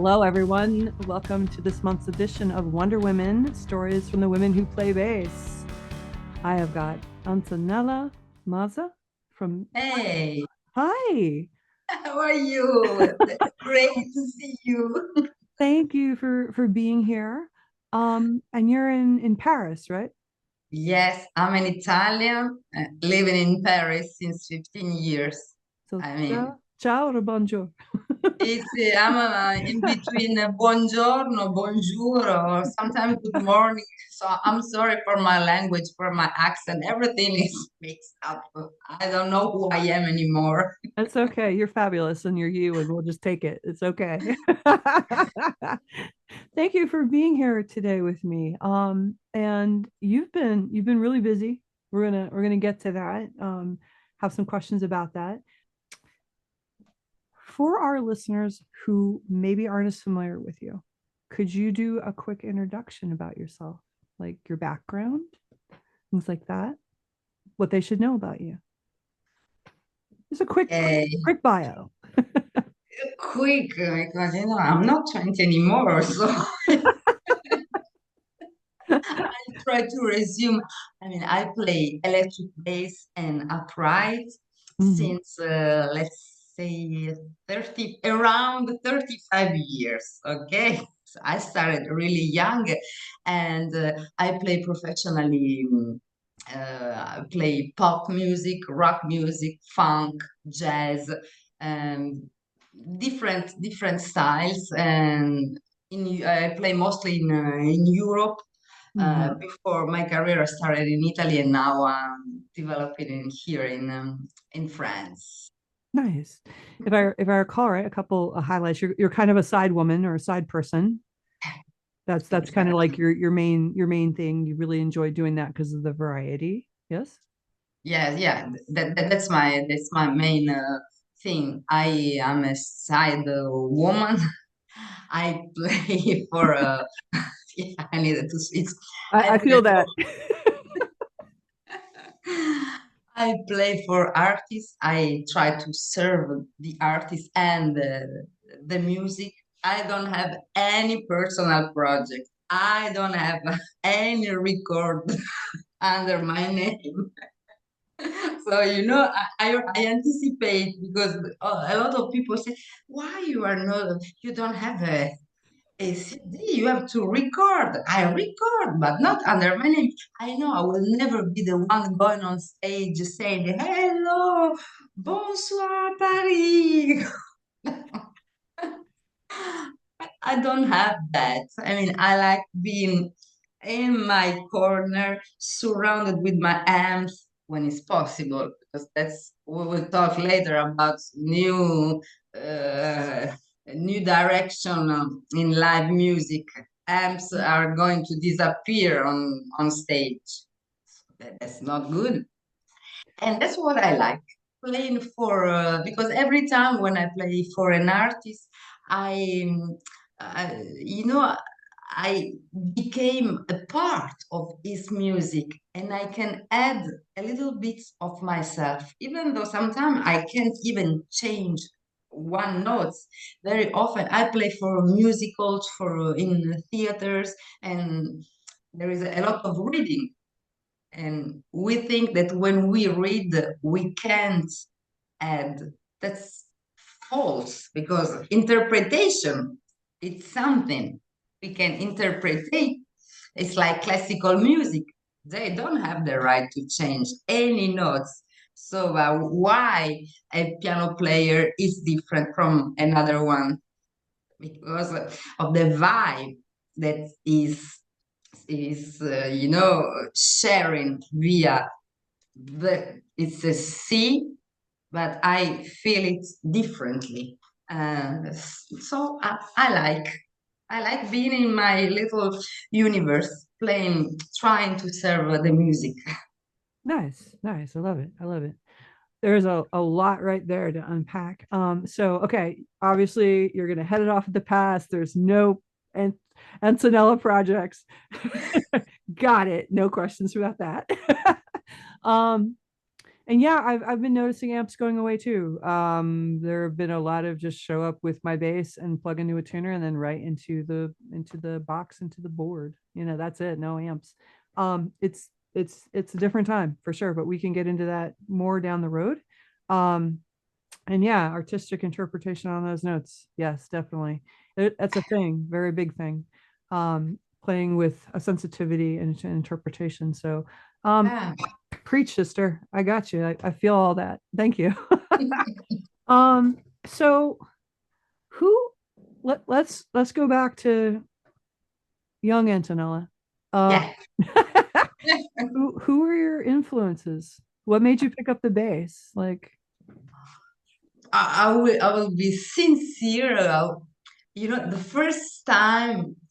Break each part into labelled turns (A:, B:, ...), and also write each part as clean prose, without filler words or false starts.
A: Hello, everyone. Welcome to this month's edition of Wonder Women, stories from the women who play bass. I have got Antonella Mazza from.
B: Hey,
A: Hi.
B: how are you? Great to see you.
A: Thank you for being here. And you're in Paris, right?
B: Yes, I'm an Italian living in Paris since 15 years.
A: So
B: I
A: ciao,
B: mean,
A: ciao or bonjour.
B: I'm in between buongiorno, bonjour, or sometimes good morning. So I'm sorry for my language, for my accent. Everything is mixed up. I don't know who I am anymore.
A: It's okay. You're fabulous and you're you, and we'll just take it. It's okay. Thank you for being here today with me. And you've been really busy. We're gonna get to that. Have some questions about that. For our listeners who maybe aren't as familiar with you, could you do a quick introduction about yourself, like your background, things like that, what they should know about you? Just a
B: Uh,
A: quick bio.
B: Quick, because I'm not 20 anymore, so I try to resume. I play electric bass and upright
A: Mhm.
B: since let's say 30, around 35 years. Okay, so I started really young, and I play professionally. I play pop music, rock music, funk, jazz, and different styles. And I play mostly in Europe.
A: Mhm.
B: Before my career, I started in Italy, and now I'm developing here in France.
A: Nice. If I recall right, a couple of highlights. You're kind of a side woman or a side person. That's kind of like
B: Exactly.
A: your main thing. You really enjoy doing that because of the variety. Yes.
B: Yes, yeah. That's my main thing. I am a side woman. I play for yeah, I needed to switch. I
A: I
B: play
A: feel
B: for
A: that.
B: I play for artists. I try to serve the artist and the music. I don't have any personal project. I don't have any record under my name. So I anticipate because a lot of people say, "Why you don't have a CD, you have to record." I record, but not under my name. I know I will never be the one going on stage saying, "Hello, bonsoir, Paris." I don't have that. I like being in my corner, surrounded with my amps when it's possible, because that's we will talk later about uh, new direction in live music. Amps are going to disappear on stage. That's not good, and that's what I like playing for. Because every time when I play for an artist, I, you know, I became a part of his music, and I can add a little bit of myself, even though sometimes I can't even change one note. Very often, I play for musicals, for in theaters, and there is a lot of reading, and we think that when we read, we can't add. That's false, because interpretation, it's something we can interpret. It's like classical music. They don't have the right to change any notes. So why a piano player is different from another one? Because of the vibe that is sharing via it's a C, but I feel it differently. So I like being in my little universe, playing, trying to serve the music.
A: Nice, nice. I love it. I love it. There's a lot right there to unpack. So okay, obviously you're gonna head it off at the pass. There's no and Antonella projects. Got it. No questions about that. um, And yeah, I've been noticing amps going away too. There have been a lot of just show up with my bass and plug into a tuner and then right into the box, into the board. You know, that's it. No amps. It's a different time for sure, but we can get into that more down the road. Um, and yeah, artistic interpretation on those notes. Yes, definitely. That's a thing, very big thing. Playing with a sensitivity and interpretation. So, um,
B: Yeah.
A: preach, sister. I got you. I feel all that. Thank you. um, so who let's go back to young Antonella. Uh,
B: Yeah.
A: who were your influences? What made you pick up the bass? Like,
B: I will be sincere. The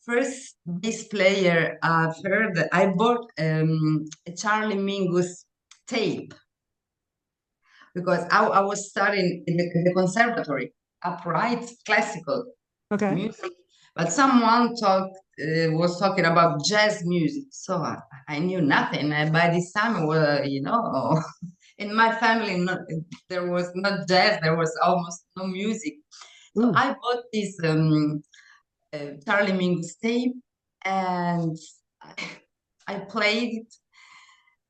B: first bass player I've heard, I bought a Charlie Mingus tape because I was studying in the conservatory, upright classical
A: okay.
B: music, but someone was talking about jazz music, so I knew nothing. And by this time, in my family, there was not jazz, there was almost no music. So
A: Ooh.
B: I bought this Charlie Mingus tape, and I, I played it.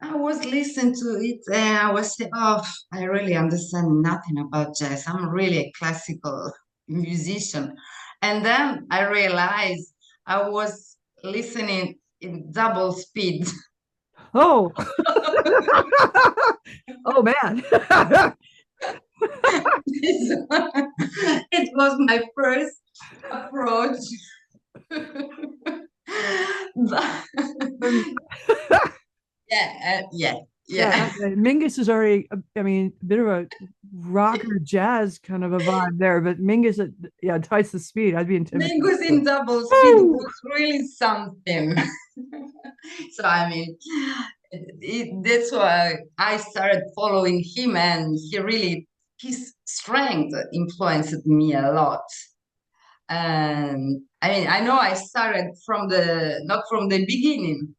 B: I was listening to it, and I was saying, "Oh, I really understand nothing about jazz. I'm really a classical musician." And then I realized I was listening in double speed.
A: Oh. Oh man.
B: It was my first approach. But-
A: Um,
B: yeah, yeah,
A: yeah,
B: yeah.
A: Mingus is already, I mean, a bit of a rocker jazz kind of a vibe there, but Mingus at, yeah, twice the speed. I'd be intimidated.
B: Mangoes in double speed
A: Woo!
B: was really something. So I mean, that's why I started following him, and his strength influenced me a lot. And I mean, I know I started from the not from the beginning.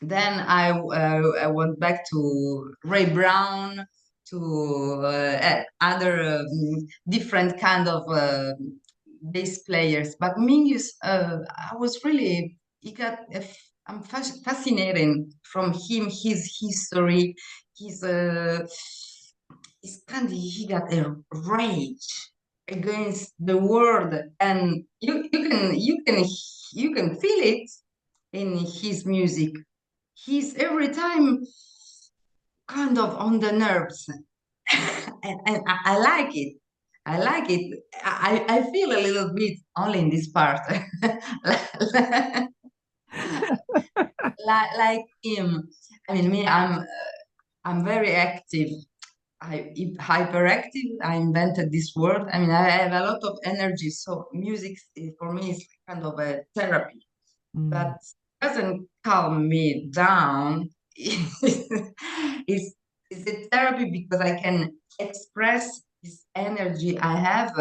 B: Then I went back to Ray Brown, to other different kind of bass players. But Mingus, I was really he got I'm fascinated from him, his history, his he got a rage against the world, and you can feel it in his music. He's every time kind of on the nerves, and I like it. I like it. I feel a little bit only in this part, like him. I mean, me, I'm very active. Hyperactive. I invented this word. I mean, I have a lot of energy, so music for me is kind of a therapy,
A: Mm.
B: but doesn't calm me down. it's, it's a therapy because I can express this energy I have,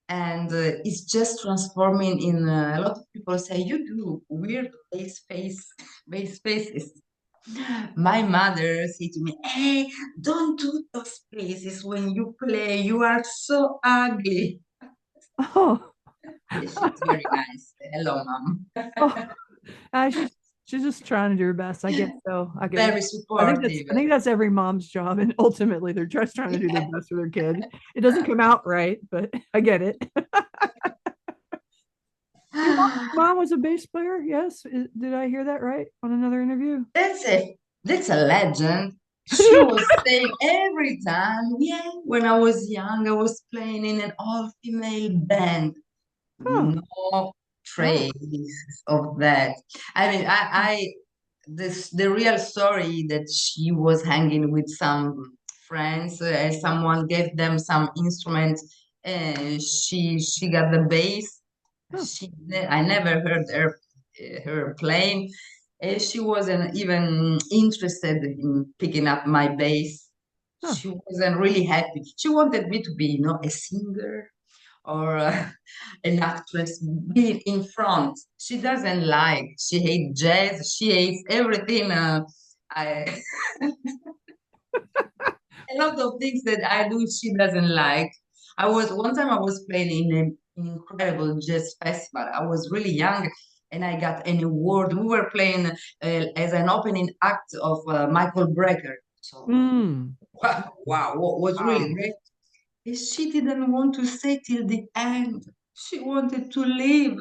B: and it's just transforming in a lot of people say you do weird bass faces. My mother said to me, "Hey, don't do those faces when you play. You are so ugly."
A: Oh,
B: Yeah, she's very nice. Hello, mom.
A: oh. She's just trying to do her best. I guess so. I get it.
B: Very
A: I
B: supportive.
A: think that's every mom's job, and ultimately they're just trying to do their best for their kid. It doesn't come out right, but I get it. Your mom was a bass player. Yes, did I hear that right on another interview?
B: That's a legend. She was saying every time, yeah, when I was young, I was playing in an all-female band.
A: Huh.
B: No
A: Oh.
B: trace of that. I mean, the real story that she was hanging with some friends, someone gave them some instruments, and she got the bass.
A: Huh.
B: I never heard her playing. She wasn't even interested in picking up my bass.
A: Huh.
B: She wasn't really happy. She wanted me to be, a singer or an actress, being in front. She doesn't like. She hates jazz. She hates everything. I A lot of things that I do she doesn't like. I was one time I was playing in an incredible jazz festival. I was really young and I got an award. We were playing as an opening act of Michael Brecker. So
A: Mm,
B: wow, what was really
A: wow.
B: great is she didn't want to stay till the end. She wanted to leave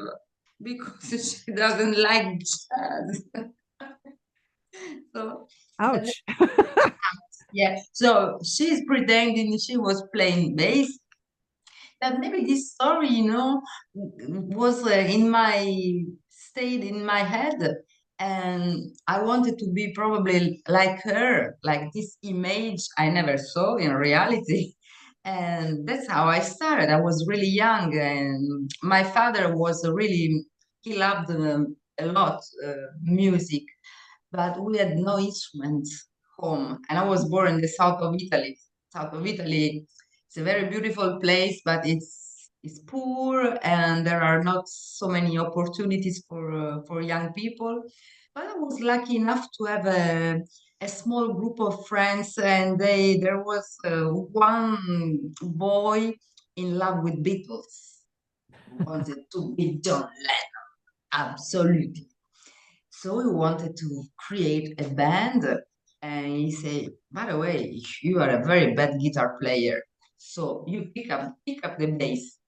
B: because she doesn't like jazz. So but
A: Ouch.
B: yeah, so she's pretending she was playing bass. That maybe this story, was in my stayed in my head, and I wanted to be probably like her, like this image I never saw in reality. And that's how I started. I was really young, and my father was really, he loved a lot music, but we had no instruments home. And I was born in the south of Italy. South of Italy, it's a very beautiful place, but it's poor, and there are not so many opportunities for young people. But I was lucky enough to have a small group of friends, and there was one boy in love with Beatles, wanted to be John Lennon, absolutely. So we wanted to create a band, and he said, "By the way, you are a very bad guitar player, so you pick up the bass."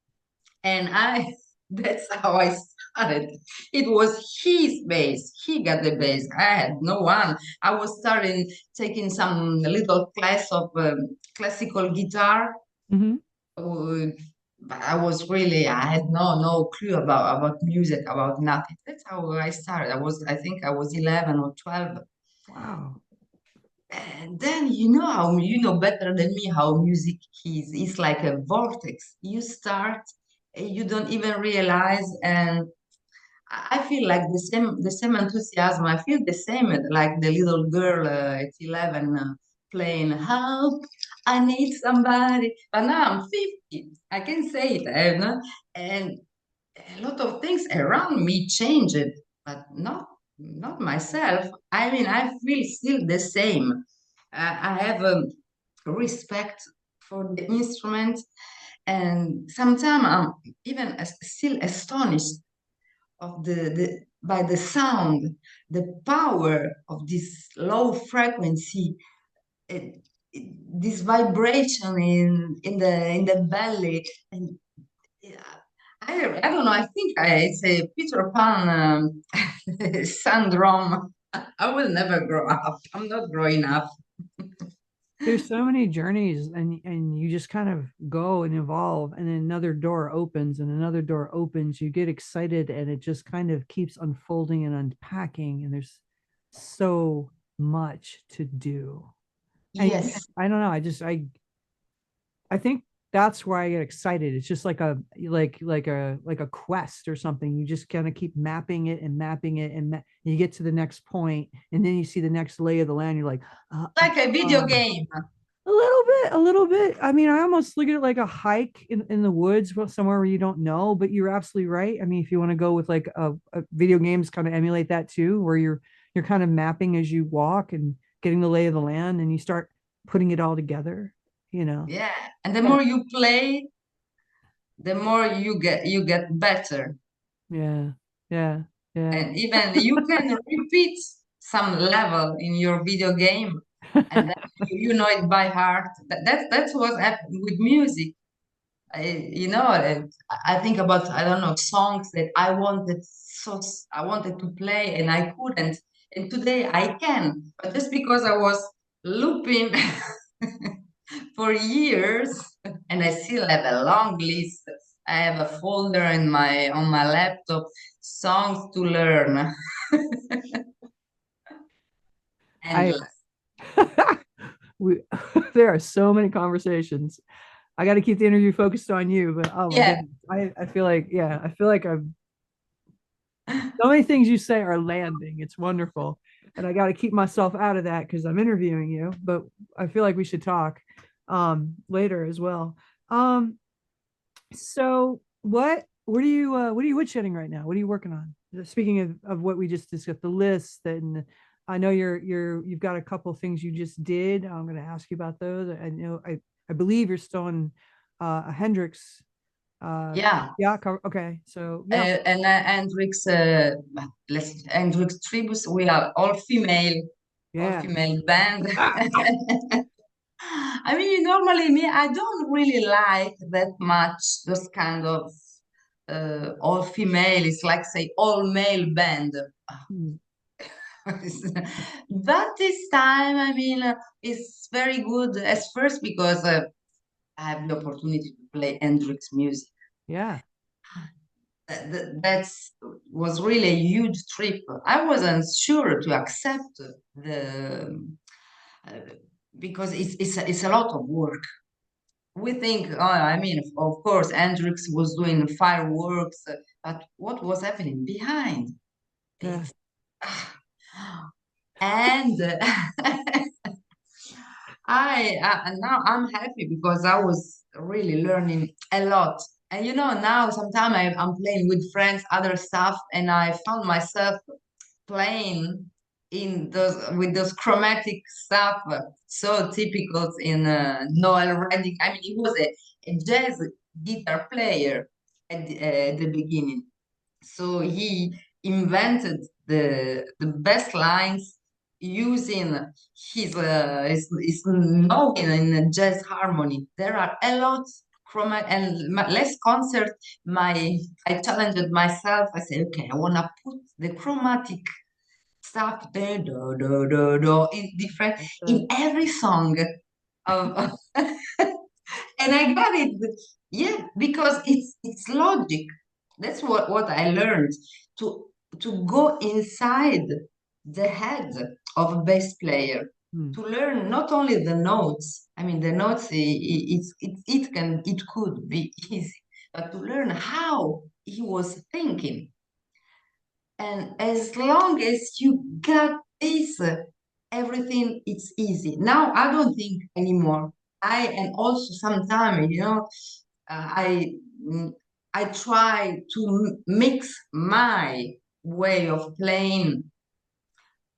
B: And I, that's how I started. It was his bass. He got the bass. I had no one. I was starting taking some little class of classical guitar,
A: Hmm.
B: uh, but I had no clue about music, about nothing. That's how I started. I think I was 11 or 12.
A: Wow.
B: And then you know how you know better than me how music is. It's like a vortex. You start, you don't even realize, and I feel like the same enthusiasm. I feel the same like the little girl at 11 playing "Help, I need somebody." But now I'm 50. I can say it, and a lot of things around me changed, but not myself. I mean, I feel still the same. I have respect for the instrument, and sometimes I'm even still astonished of the by the sound, the power of this low frequency, it, this vibration in the belly, and yeah, I don't know. I think it's a Peter Pan syndrome. I will never grow up. I'm not growing up.
A: There's so many journeys, and you just kind of go and evolve, and then another door opens and another door opens. You get excited, and it just kind of keeps unfolding and unpacking, and there's so much to do. And
B: Yes,
A: I don't know, I think that's why I get excited. It's just like a quest or something. You just kind of keep mapping it and mapping it, and you get to the next point, and then you see the next lay of the land. You're like,
B: like a video game.
A: a little bit, a little bit. I mean, I almost look at it like a hike in the woods, somewhere where you don't know. But you're absolutely right. I mean, if you want to go with like a video games, kind of emulate that too, where you're kind of mapping as you walk and getting the lay of the land, and you start putting it all together. You know.
B: Yeah, and the
A: Yeah.
B: more you play, the more you get better,
A: Yeah. Yeah. Yeah.
B: and even you can repeat some level in your video game, and then you know it by heart. That's what happened with music. I think about, I don't know, songs that I wanted to play and I couldn't, and today I can, but just because I was looping for years, and I still have a long list. I have a folder in my on my laptop, songs to learn,
A: I
B: endless.
A: we there are so many conversations. I got to keep the interview focused on you, but oh my
B: Yeah,
A: goodness, I feel like, yeah, I feel like I'm so many things you say are landing. It's wonderful, and I got to keep myself out of that because I'm interviewing you. But I feel like we should talk later as well. Um, so what are you woodshedding right now? What are you working on? Speaking of what we just discussed, the list and I know you've got a couple things you just did. I'm going to ask you about those. I know I believe you're still in a Hendrix.
B: Yeah,
A: Yeah. Okay. So yeah.
B: and Hendrix, Hendrix tributes. We are all
A: Yeah.
B: female band.
A: Ah,
B: I mean, normally me, I don't really like that much those kind of all female. It's like say all male band.
A: hmm,
B: But this time, I mean, it's very good as first because I have the opportunity to play Hendrix music.
A: yeah.
B: That's was really a huge trip. I wasn't sure to accept the uh, because it's a lot of work. We think, oh, I mean, of course, Hendrix was doing fireworks, but what was happening behind?
A: Yeah.
B: It's and now I'm happy because I was really learning a lot. And now sometimes I'm playing with friends, other stuff, and I found myself playing in those with those chromatic stuff, so typical in Noel Redding. I mean, he was a jazz guitar player at the beginning, so he invented the best lines using his knowing in a jazz harmony. There are a lot and less concert. I challenged myself. I said, okay, I want to put the chromatic stuff there, in different
A: That's
B: in
A: it.
B: every song of and I got it. Yeah, because it's logic. That's what I learned to to go inside the head of a bass player
A: Hmm,
B: to learn not only the notes. I mean, the notes it could be easy, but to learn how he was thinking. And as long as you got this, everything it's easy. Now I don't think anymore. I and also sometimes, I mm, I try to mix my way of playing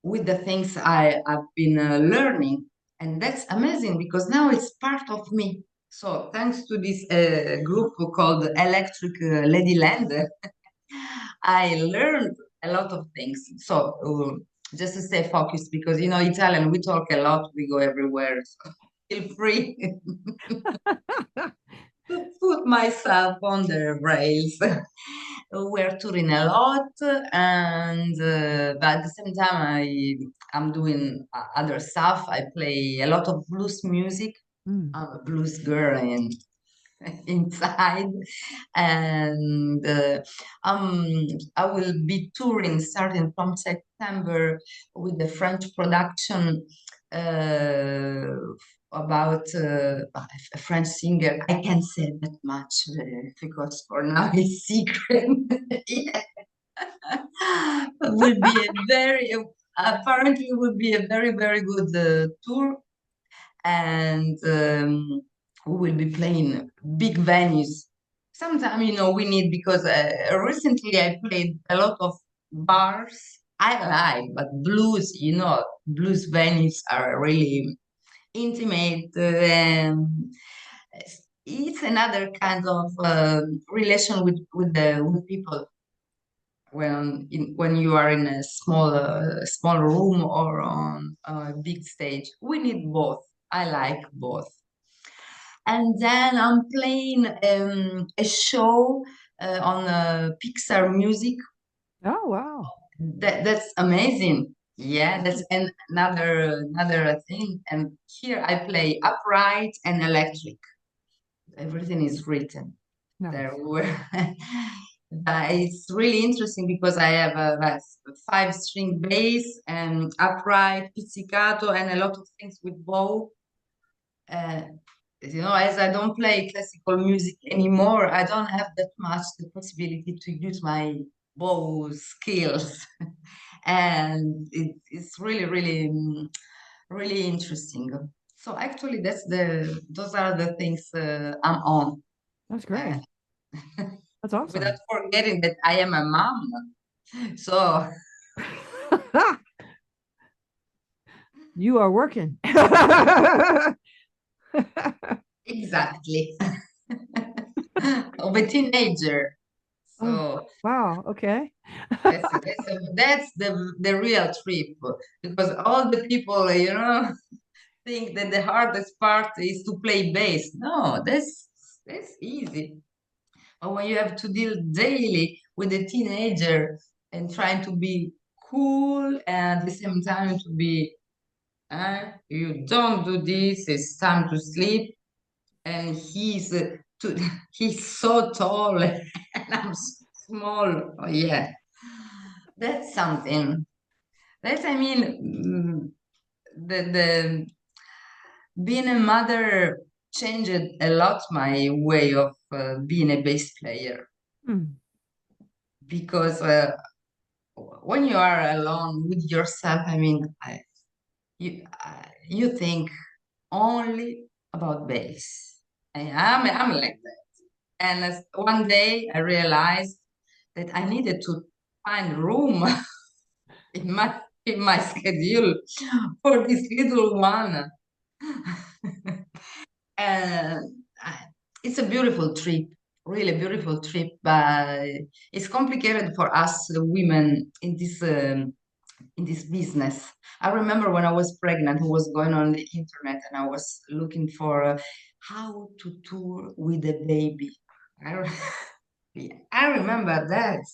B: with the things I've been learning, and that's amazing because now it's part of me. So thanks to this group called Electric Ladyland, I learned a lot of things. So just to stay focused, because Italian, we talk a lot, we go everywhere. So feel free to put myself on the rails. We're touring a lot, and but at the same time, I'm doing other stuff. I play a lot of blues music.
A: hmm.
B: I'm a blues girl, and inside. And I will be touring starting from September with the French production uh, about a French singer. I can't say that much because for now it's secret. Yeah. Will be a very apparently will be a very very good tour, and we will be playing big venues. Sometimes, we need because recently I played a lot of bars. I like, but blues venues are really intimate, and it's another kind of relation with people when you are in a small room or on a big stage. We need both. I like both. And then I'm playing a show on Pixar music.
A: Oh wow.
B: That's amazing. Yeah, that's another thing. And here I play upright and electric. Everything is written there.
A: Nice.
B: But it's really interesting because I have a 5-string bass and upright, pizzicato, and a lot of things with bow. Uh, as I don't play classical music anymore, I don't have that much the possibility to use my bow skills, and it's really, really, really interesting. So actually, those are the things I'm on,
A: That's
B: uh,
A: great. That's
B: without
A: awesome.
B: forgetting that I am a mom. So
A: You are working.
B: Exactly. Of a teenager.
A: Oh,
B: So
A: wow. Okay.
B: that's the real trip, because all the people, think that the hardest part is to play bass. No, that's easy. But when you have to deal daily with a teenager and trying to be cool and at the same time to be, you don't do this, it's time to sleep. And he's so tall and I'm small. Oh, yeah, that's something. That's, I mean, the being a mother changed a lot my way of being a bass player,
A: Hmm.
B: because when you are alone with yourself, I mean, you think only about bass. I'm like that. And one day I realized that I needed to find room in my schedule for this little one. And it's a beautiful trip, really beautiful trip, but it's complicated for us women in this business. I remember when I was pregnant, I was going on the internet and I was looking for how to tour with a baby. I, re- yeah, I remember that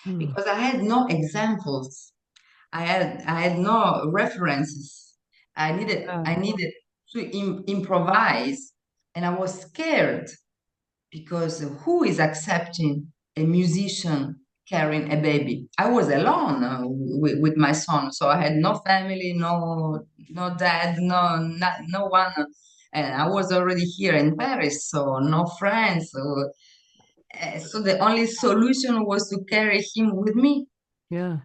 A: Hmm.
B: because I had no examples. I had no references.
A: Yeah.
B: I needed to improvise, and I was scared because who is accepting a musician carrying a baby? I was alone with my son, so I had no family, no dad, no one, and I was already here in Paris, so no friends. So the only solution was to carry him with me.
A: Yeah.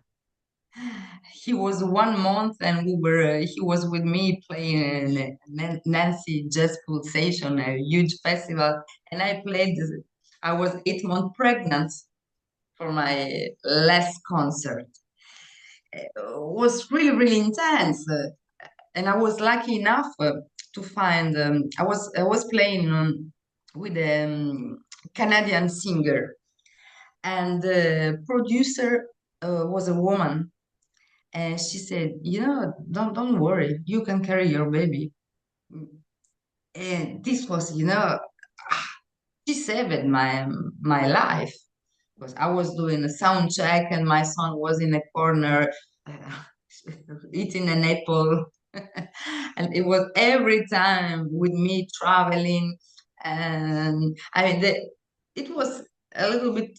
B: He was 1 month and he was with me playing in Nancy Jazz Pulsation, a huge festival, and I was 8 months pregnant for my last concert. It was really, really intense. And I was lucky enough to find, I was playing with a Canadian singer, and the producer was a woman. And she said, don't worry, you can carry your baby. And this was, she saved my life, because I was doing a sound check and my son was in a corner uh, eating an apple. And it was every time with me traveling. And I mean, it was a little bit,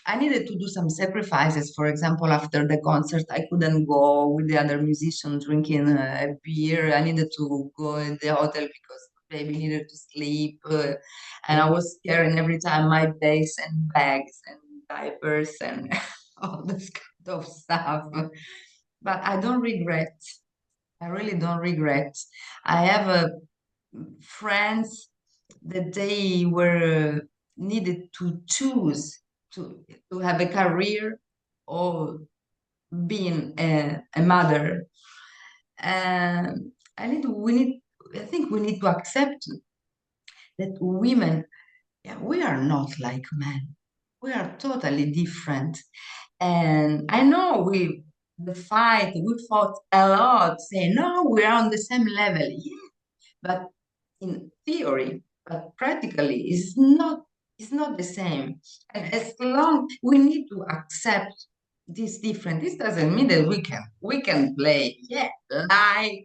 B: I needed to do some sacrifices. For example, after the concert, I couldn't go with the other musicians drinking a beer. I needed to go in the hotel because baby needed to sleep. And I
A: Yeah.
B: was carrying every time my bags and bags and diapers and all this kind of stuff. But I don't regret. I really don't regret. I have friends that they were needed to choose to have a career or being a mother. And I think we need to accept that women, yeah, we are not like men. We are totally different. And I know we fought a lot, saying, no, we are on the same level. Yeah, but in theory, but practically it's not the same. And as long we need to accept this different, this doesn't mean that we can play, yeah, like.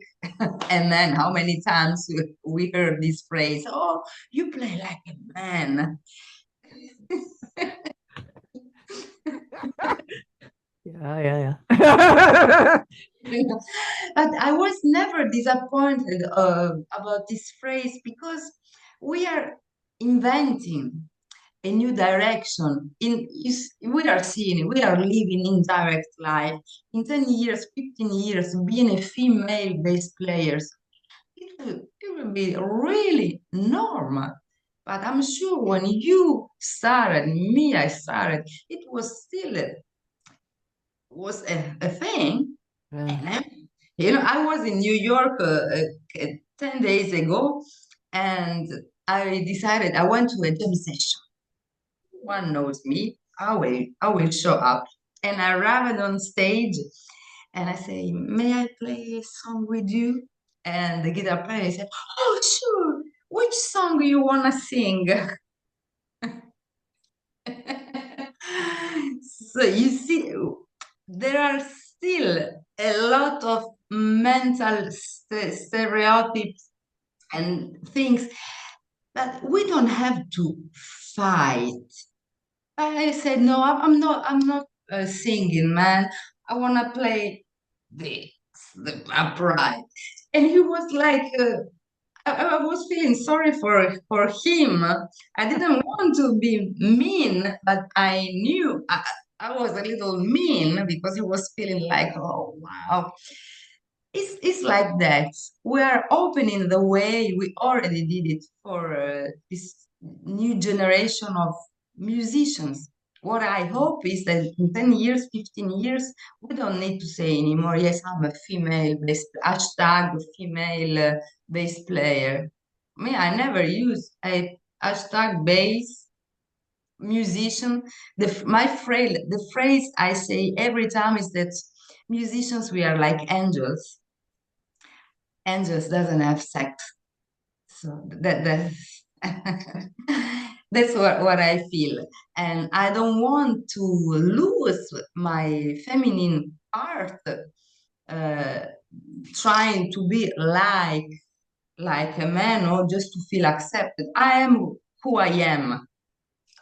B: And then how many times we heard this phrase, oh, you play like a man.
A: Yeah. Yeah.
B: But I was never disappointed about this phrase, because we are inventing a new direction. We are seeing, we are living indirect life. In 10 years, 15 years, being a female bass player, it will be really normal. But I'm sure when you started, me, I started, it was still was a thing.
A: Yeah.
B: And I was in New York 10 days ago, and I decided I went to a jam session. One knows me. I will show up. And I arrived on stage and I say, may I play a song with you? And the guitar player said, oh, sure. Which song you want to sing? So you see, there are still a lot of mental stereotypes and things that we don't have to fight. I said, no, I'm not singing, man. I want to play the, the upright. And he was like, I was feeling sorry for him. I didn't want to be mean, but I knew I was a little mean because he was feeling like, oh, wow. It's like that. We are opening the way. We already did it for this new generation of musicians. What I hope is that in 10 years, 15 years, we don't need to say anymore, yes, I'm a female bass, hashtag female bass player. Me, I never use a hashtag bass musician. The phrase I say every time is that musicians, we are like angels. Angels doesn't have sex. So that's what I feel. And I don't want to lose my feminine part, uh, trying to be like a man or just to feel accepted. I am who I am.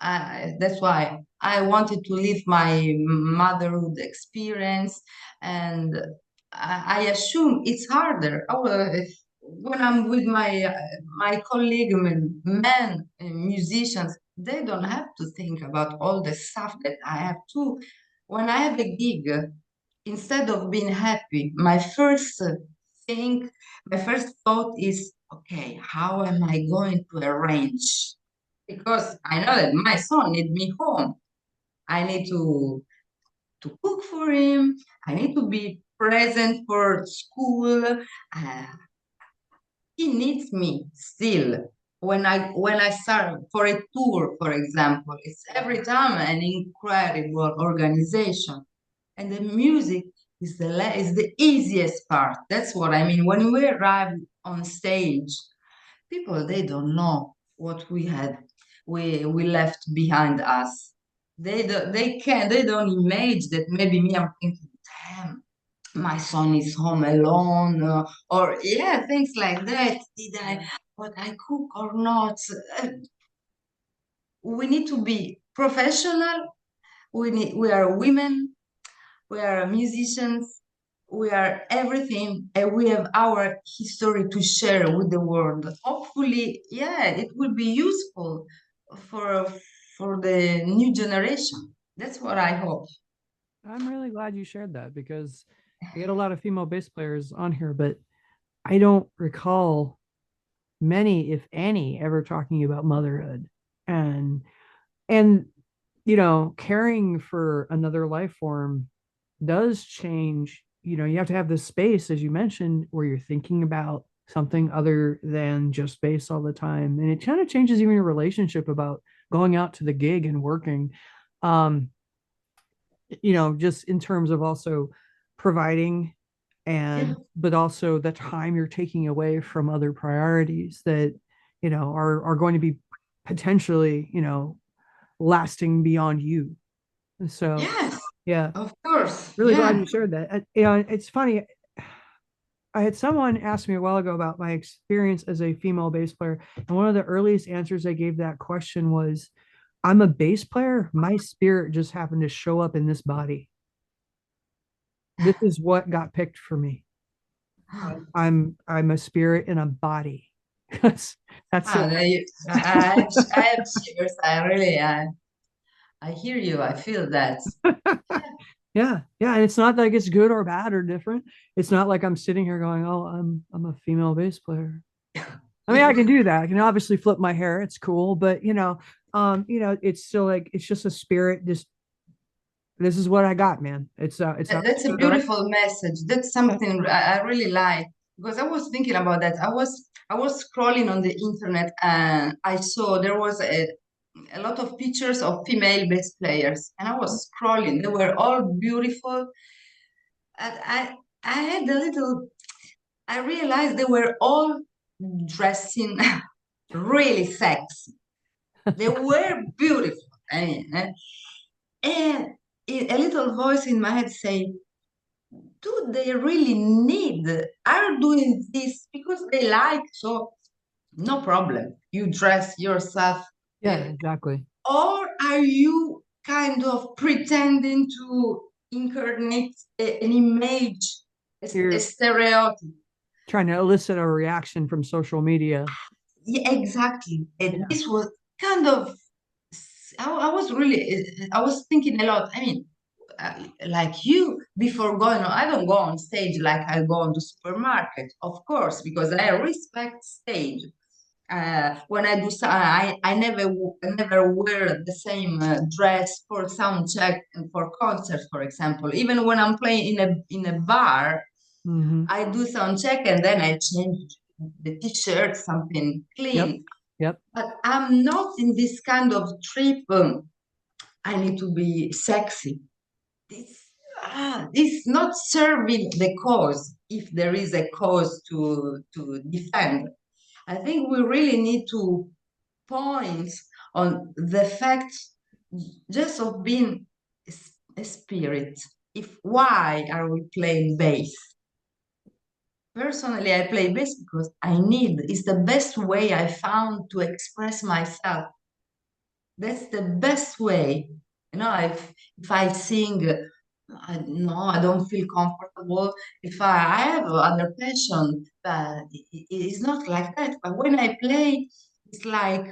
B: That's why I wanted to live my motherhood experience, and I assume it's harder. When I'm with my colleague men musicians, they don't have to think about all the stuff that I have to. When I have a gig, instead of being happy, thing, my first thought is, okay, how am I going to arrange? Because I know that my son needs me home. I need to cook for him. I need to be present for school. Uh, he needs me still. When I start for a tour, for example, it's every time an incredible organization, and the music is the easiest part. That's what I mean. When we arrive on stage, people, they don't know what we left behind us. They don't imagine that maybe me, I'm thinking, damn, my son is home alone, or yeah, things like that. Did I what I cook or not? Uh, we need to be professional. We are women, we are musicians, we are everything, and we have our history to share with the world. Hopefully, yeah, it will be useful for for the new generation. That's what I hope.
A: I'm really glad you shared that because I get a lot of female bass players on here, but I don't recall many, if any, ever talking about motherhood and and caring for another life form does change. You have to have this space, as you mentioned, where you're thinking about something other than just bass all the time, and it kind of changes even your relationship about going out to the gig and working. Um, just in terms of also providing
B: Yeah.
A: and but also the time you're taking away from other priorities that are going to be potentially lasting beyond you. So
B: Yes,
A: yeah,
B: of course.
A: really glad
B: Yeah.
A: you shared that. It's funny, I had someone ask me a while ago about my experience as a female bass player, and one of the earliest answers I gave that question was, I'm a bass player, my spirit just happened to show up in this body. This is what got picked for me. I'm a spirit in a body. That's
B: Ah,
A: it.
B: I have shivers. I hear you. I feel that.
A: Yeah, yeah, and it's not like it's good or bad or different. It's not like I'm sitting here going, "Oh, I'm a female bass player." I mean, I can do that. I can obviously flip my hair. It's cool, but it's still like it's just a spirit just this is what I got, man. It's not
B: That's a
A: the right.
B: beautiful message. That's something I really like, because I was thinking about that. I was scrolling on the internet, and I saw there was a lot of pictures of female bass players, and I was scrolling. They were all beautiful. And I had a little. I realized they were all dressing really sexy. They were beautiful. I mean, and a little voice in my head say, do they really need, are doing this because they like, so no problem, you dress yourself,
A: Yeah,
B: uh,
A: exactly.
B: or are you kind of pretending to incarnate an image, a
A: You're
B: stereotype?
A: trying to elicit a reaction from social media.
B: Yeah, exactly. And
A: Yeah.
B: this was kind of, I was really, I was thinking a lot. I mean, like you, before going on, I don't go on stage like I go on the supermarket, of course, because I respect stage. When I do, I never wear the same dress for sound check and for concerts, for example. Even when I'm playing in a bar,
A: Hmm.
B: I do sound check and then I change the t-shirt, something
A: Yep.
B: clean.
A: Yep.
B: But I'm not in this kind of trip. I need to be sexy. This, this not serving the cause, if there is a cause to defend. I think we really need to point on the fact just of being a spirit. If why are we playing bass? Personally, I play bass because I need. It's the best way I found to express myself. That's the best way. You know, if I sing, no, I don't feel comfortable. If I have other passion, but it's not like that. But when I play, it's like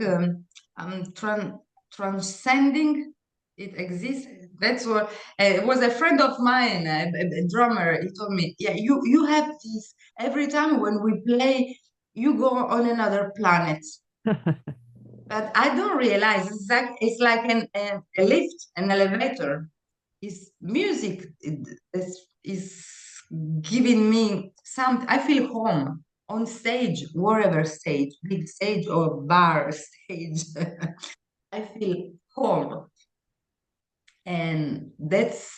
B: I'm transcending. It exists. That's what it was. A friend of mine, a drummer. He told me, "Yeah, you have this every time when we play. You go on another planet." But I don't realize it's like a lift, an elevator. It's music is giving me some. I feel home on stage, wherever stage, big stage or bar stage. I feel home, and that's.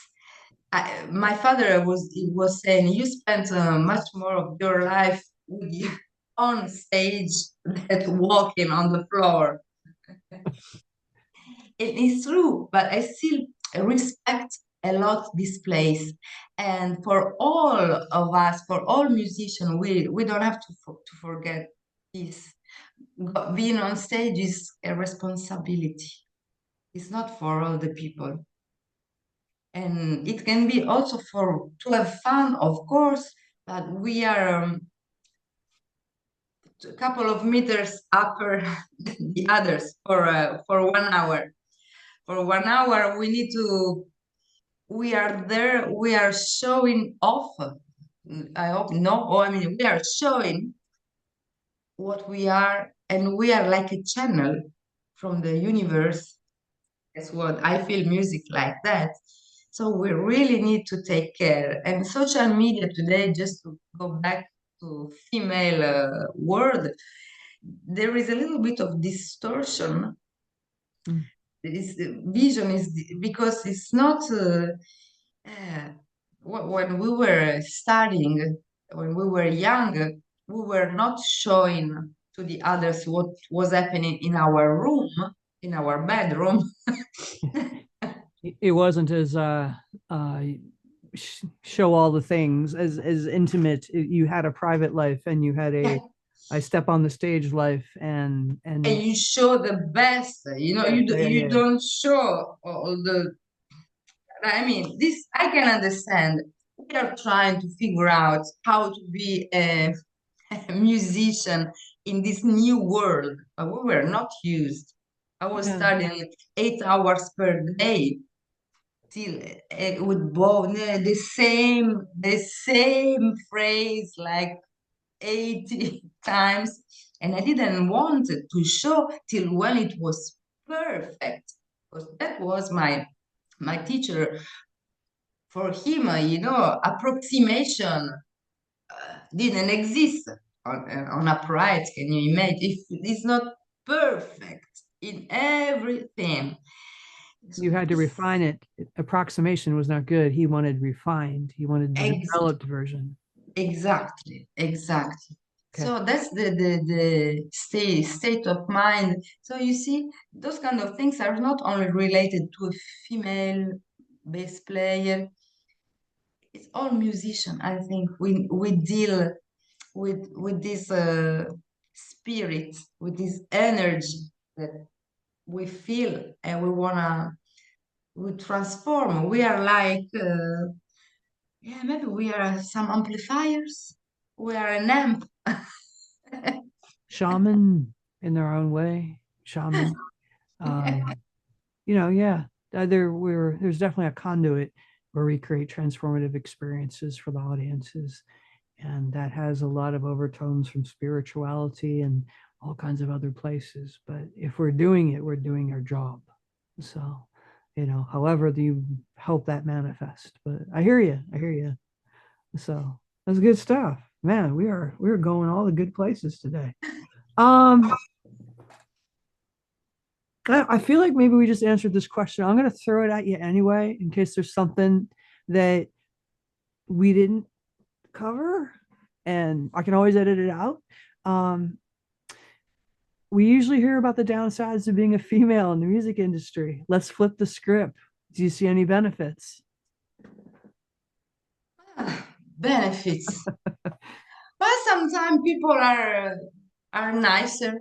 B: My father was saying you spent much more of your life with you on stage than walking on the floor. It is true, but I still respect a lot this place. And for all of us, for all musicians, we don't have to forget this. Being on stage is a responsibility. It's not for all the people. And it can be also for to have fun, of course, but we are a couple of meters upper than the others for 1 hour. For 1 hour, we are there, we are showing off. I hope no, oh, I mean, we are showing what we are, and we are like a channel from the universe. That's what I feel music like that. So we really need to take care. And social media today, just to go back to female world, there is a little bit of distortion.
A: Mm.
B: This vision is because it's not. When we were studying, when we were young, we were not showing to the others what was happening in our room, in our bedroom.
A: It wasn't as uh show all the things as intimate. You had a private life and you had a I step on the stage life
B: And
A: and
B: you show the best,
A: yeah, yeah,
B: you
A: yeah.
B: don't show all the. I mean, this I can understand. We are trying to figure out how to be a musician in this new world, but we were not used. I was
A: Yeah.
B: studying 8 hours per day till with both the same phrase like 80 times, and I didn't want it to show till when it was perfect, because that was my teacher, for him, approximation didn't exist on upright. Can you imagine? If it's not perfect in everything. So
A: You had to
B: this
A: refine it. Approximation was not good. He wanted refined. He wanted the
B: ex
A: developed version.
B: exactly, exactly.
A: Okay.
B: So that's the state of mind. So you see, those kind of things are not only related to a female bass player. It's all musician. I think we deal with this spirit, with this energy that we feel, and we transform. We are like, yeah, maybe we are some amplifiers. We are an amp.
A: Shaman in their own way. Shaman. Um, yeah. There's definitely a conduit where we create transformative experiences for the audiences. And that has a lot of overtones from spirituality and all kinds of other places. But if we're doing it, we're doing our job. So, however you help that manifest. But I hear you. I hear you. So that's good stuff. Man, we're going all the good places today. Um, I feel like maybe we just answered this question. I'm gonna throw it at you anyway, in case there's something that we didn't cover, and I can always edit it out. Um, we usually hear about the downsides of being a female in the music industry. Let's flip the script. Do you see any benefits?
B: Benefits. But sometimes people are nicer.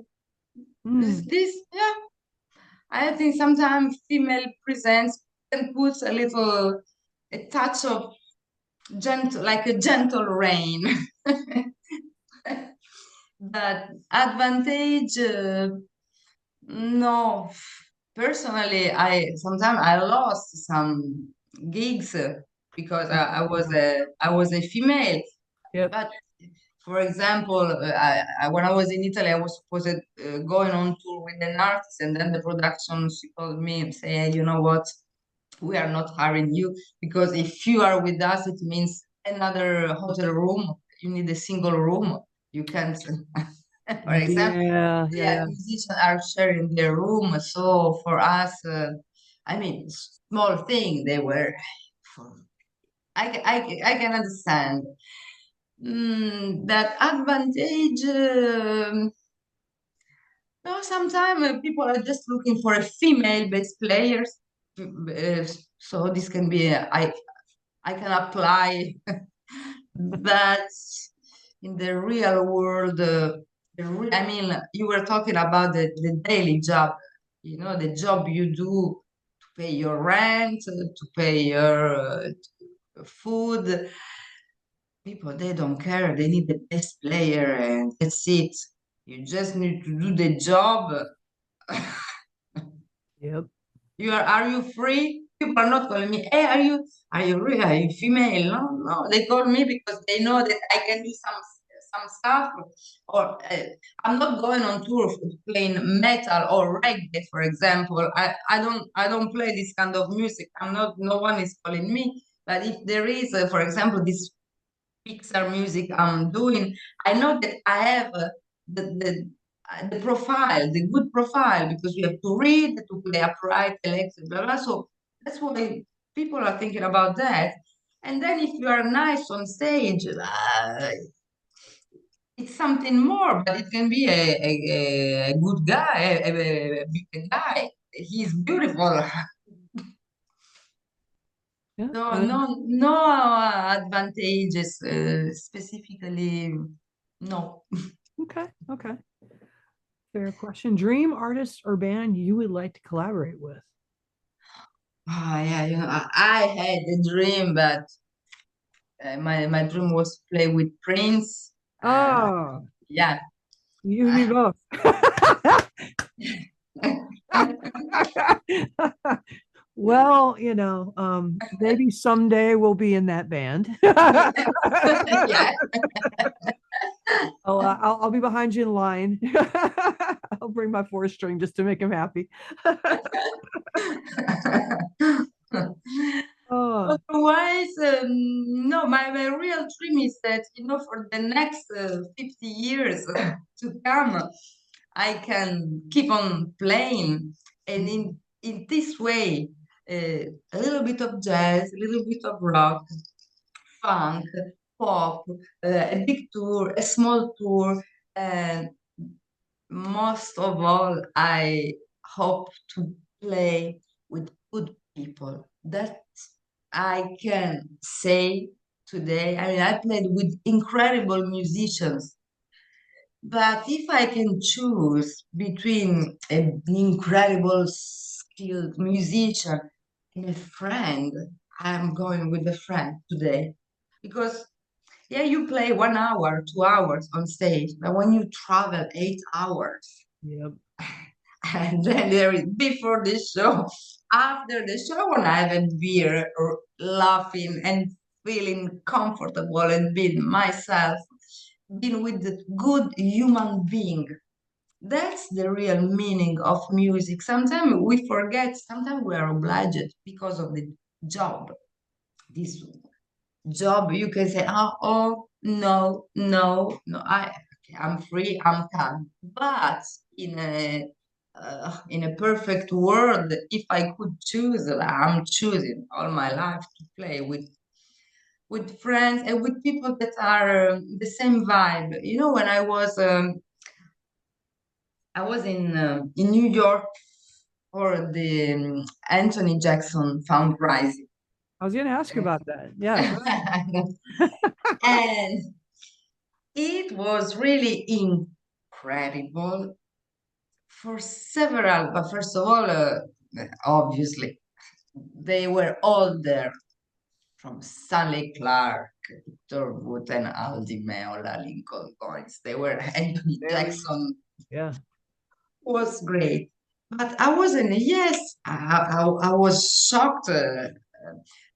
A: Hmm.
B: Yeah. I think sometimes female presence can put a touch of gentle, like a gentle rain. But advantage, no. Personally, I sometimes I lost some gigs because I was a female.
A: Yep.
B: But for example, when I was in Italy, I was supposed going on tour with an artist, and then the production she called me and say, "Hey, you know what? We are not hiring you because if you are with us, it means another hotel room. You need a single room. You can't." For example,
A: Yeah, yeah,
B: yeah,
A: yeah.
B: musicians are sharing their room. So for us, I mean, small thing they were. For, I can understand. That advantage. No, sometimes people are just looking for a female bass players. So this can be I can apply that in the real world. I mean, you were talking about the daily job, the job you do to pay your rent, to pay your food. People, they don't care. They need the best player, and that's it. You just need to do the job.
A: Yep.
B: Are you free? People are not calling me, hey, are you real? Are you female? No, no. They call me because they know that I can do some stuff. Or I'm not going on tour playing metal or reggae, for example. I don't play this kind of music. I'm not. No one is calling me. But if there is, for example, this Pixar music I'm doing, I know that I have the profile, the good profile, because we have to read, to play upright, electric, blah, blah. So that's why people are thinking about that. And then if you are nice on stage, it's something more, but it can be a good guy, a guy. He's beautiful.
A: Yeah.
B: No, no advantages specifically. No.
A: Okay. Okay. Fair question. Dream artist or band you would like to collaborate with?
B: Ah, yeah, I had a dream, but my dream was to play with Prince.
A: Oh,
B: Yeah.
A: you and me both. Well, maybe someday we'll be in that band.
B: Yeah. Yeah.
A: I'll be behind you in line. I'll bring my four string just to make him happy. Oh,
B: Otherwise, no, my real dream is that, for the next 50 years to come, I can keep on playing. And in this way, a little bit of jazz, a little bit of rock, funk, pop, a big tour, a small tour, and most of all, I hope to play with good people. That I can say today. I mean, I played with incredible musicians, but if I can choose between an incredible skilled musician and a friend, I'm going with a friend today. Because, yeah, you play 1 hour, 2 hours on stage, but when you travel 8 hours,
A: yep.
B: and then there is before the show, after the show, when I have a beer, laughing and feeling comfortable and being myself, being with the good human being. That's the real meaning of music. Sometimes we forget, sometimes we are obliged because of the job. This job, you can say, oh, no, no, no, I'm free, I'm calm. But in a perfect world, if I could choose, I'm choosing all my life to play with friends and with people that are the same vibe. When I was in New York for the Anthony Jackson fundraising.
A: I was going to ask you about that. Yeah, go
B: And it was really incredible for several, but first of all, obviously, they were all there from Stanley Clark, Victor Wood, and Aldi Meola, Lincoln Coins. They were Anthony
A: ahead.
B: Jackson
A: Yeah.
B: was great. But I wasn't, yes, I was shocked.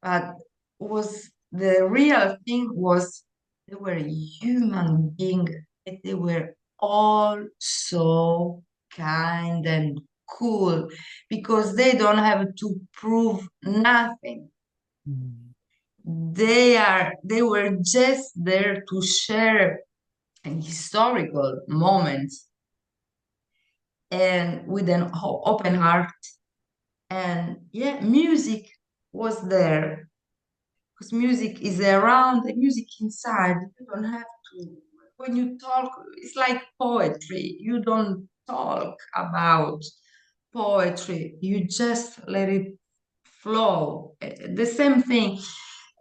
B: But was the real thing was they were human beings. They were all so kind and cool because they don't have to prove nothing.
A: Mm.
B: They were just there to share an historical moment and with an open heart. And yeah, music was there because music is around and music inside. You don't have to, when you talk, it's like poetry. You don't talk about poetry, you just let it flow. The same thing.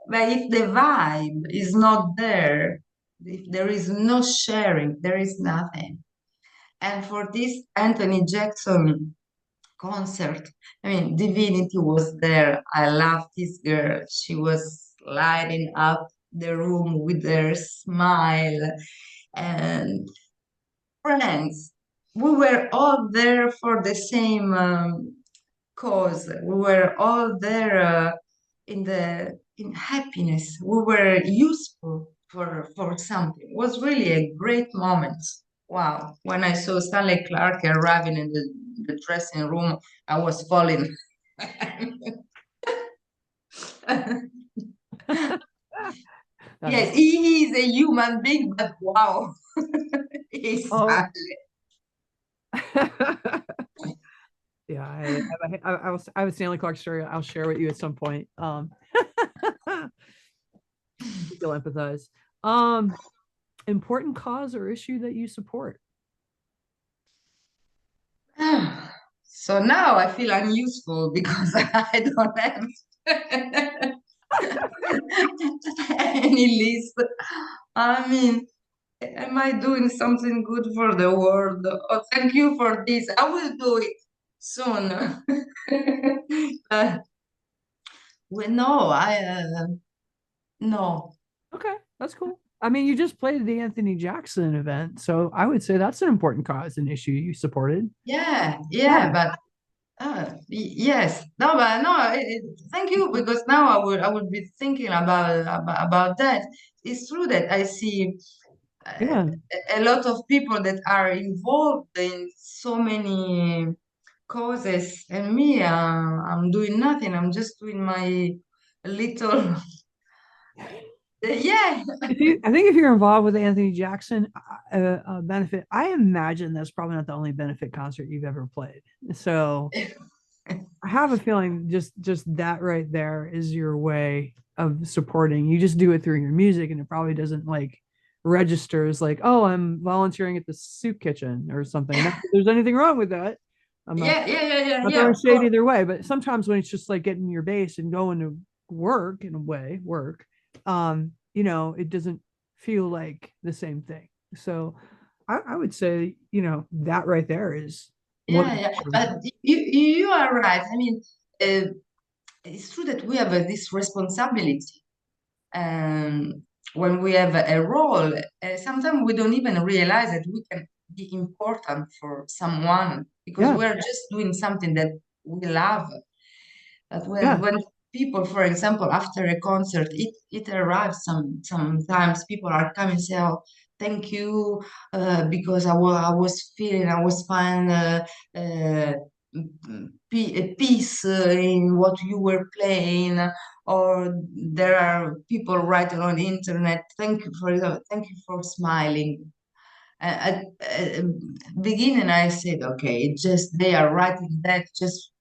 B: But if the vibe is not there, if there is no sharing, there is nothing. And for this Anthony Jackson concert. I mean, Divinity was there. I loved this girl. She was lighting up the room with her smile. And friends, we were all there for the same cause. We were all there in happiness. We were useful for something. It was really a great moment. Wow. When I saw Stanley Clark arriving in the dressing room, I was falling.
A: That is.
B: Yes, he is a human being, but wow, he's
A: Oh,
B: Stanley.
A: yeah. I have a Stanley Clark story I'll share with you at some point. You'll empathize. Um, Important cause or issue that you support.
B: So now I feel unuseful because I don't have any list. I mean, am I doing something good for the world? Oh, thank you for this. I will do it soon. uh, well, no, no.
A: Okay, that's cool. I mean, you just played the Anthony Jackson event, so I would say that's an important cause and issue you supported.
B: Yeah,
A: Yeah,
B: yeah, but yes, no, but no. Thank you because now I would be thinking about that. It's true that I see uh,
A: yeah,
B: a lot of people that are involved in so many causes, and me, I'm doing nothing. I'm just doing my little, yeah,
A: I think if you're involved with the Anthony Jackson benefit, I imagine that's probably not the only benefit concert you've ever played. So I have a feeling just that right there is your way of supporting. You just do it through your music, and it probably doesn't like register as like, oh, I'm volunteering at the soup kitchen or something. Not that there's anything wrong with that. I'm not not
B: yeah,
A: throwing
B: of
A: shade
B: course.
A: either way, but sometimes when it's just like getting your base and going to work in a way, work, it doesn't feel like the same thing. So I would say, that right there is more
B: Yeah,
A: than
B: yeah.
A: everything.
B: But you are right. I mean, uh, it's true that we have this responsibility. Um, when we have a role, sometimes we don't even realize that we can be important for someone because
A: Yeah.
B: we're just doing something that we love. But
A: Yeah.
B: when people, for example, after a concert, it arrives sometimes people are coming and say, "Oh, thank you, because I was feeling I was fine, uh, peace in what you were playing." Or there are people writing on the internet, thank you for smiling. At beginning, I said, okay, just they are writing that just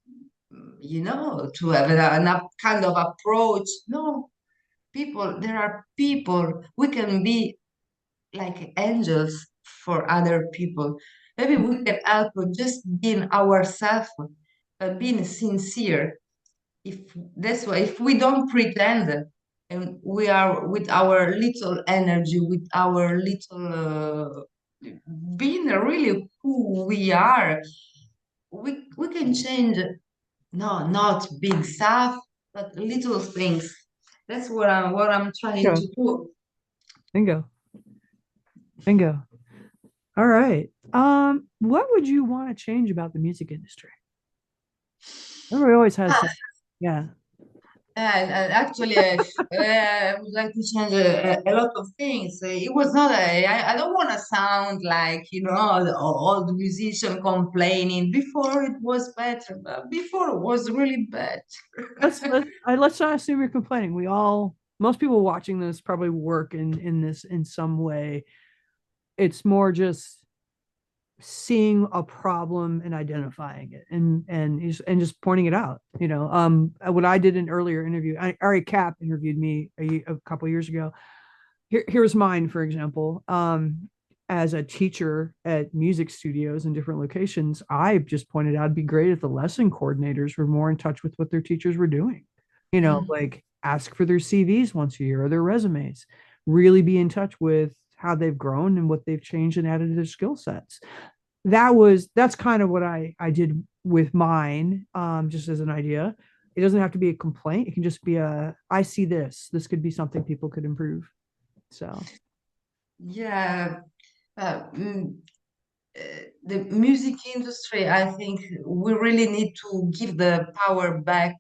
B: to have an kind of approach. No, there are people, we can be like angels for other people. Maybe we can help with just being ourselves, being sincere. If that's why, if we don't pretend and we are with our little energy, with our little being really who we are, we can change. No, not big stuff, but little things. That's what I'm trying
A: Bingo.
B: to do.
A: Bingo. Bingo. All right. What would you want to change about the music industry? Everybody always has
B: Ah,
A: some. Yeah.
B: and actually, I would like to change a lot of things. It was not I don't want to sound like, all the musician complaining. Before it was better, but before it was really bad.
A: Let's not assume you're complaining. Most people watching this probably work in this in some way. It's more just seeing a problem and identifying it and just pointing it out. What I did in earlier interview, Ari Cap interviewed me a couple years ago. Here's mine, for example. As a teacher at music studios in different locations, I just pointed out it'd be great if the lesson coordinators were more in touch with what their teachers were doing.
B: Mm.
A: Like ask for their CVs once a year or their resumes. Really be in touch with how they've grown and what they've changed and added to their skill sets. That's kind of what I did with mine, just as an idea. It doesn't have to be a complaint. It can just be I see this could be something people could improve. So
B: Yeah, uh, mm, the music industry, I think we really need to give the power back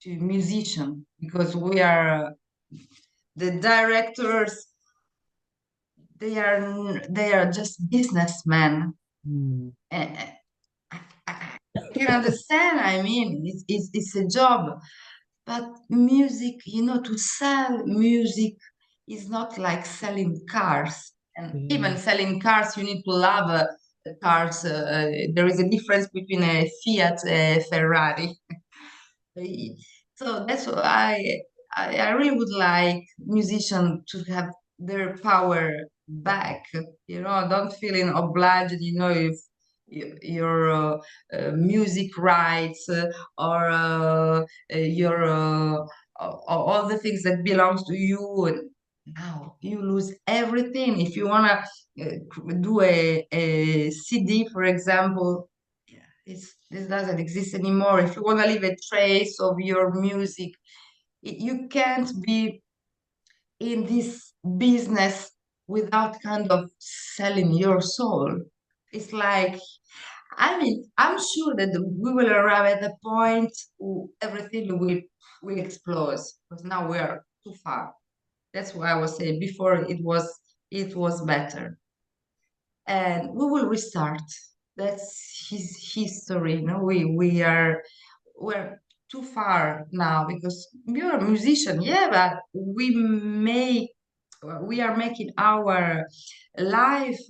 B: to musicians because we are the directors. They are just businessmen.
A: mm,
B: And I can understand. I mean, it's a job, but music, to sell music is not like selling cars. And
A: yeah.
B: even selling cars, you need to love cars. There is a difference between a Fiat and a Ferrari. So that's why I really would like musicians to have their power back. Don't feeling obliged, if your music rights or your all the things that belongs to you. And now you lose everything. If you wanna do a CD, for example, this doesn't exist anymore. If you want to leave a trace of your music, you can't be in this business without kind of selling your soul. It's like, I mean, I'm sure that we will arrive at a point where everything will explode because now we are too far. That's why I was saying before it was better, and we will restart. that's his history. We're too far now because you're a musician, yeah, but we are making our life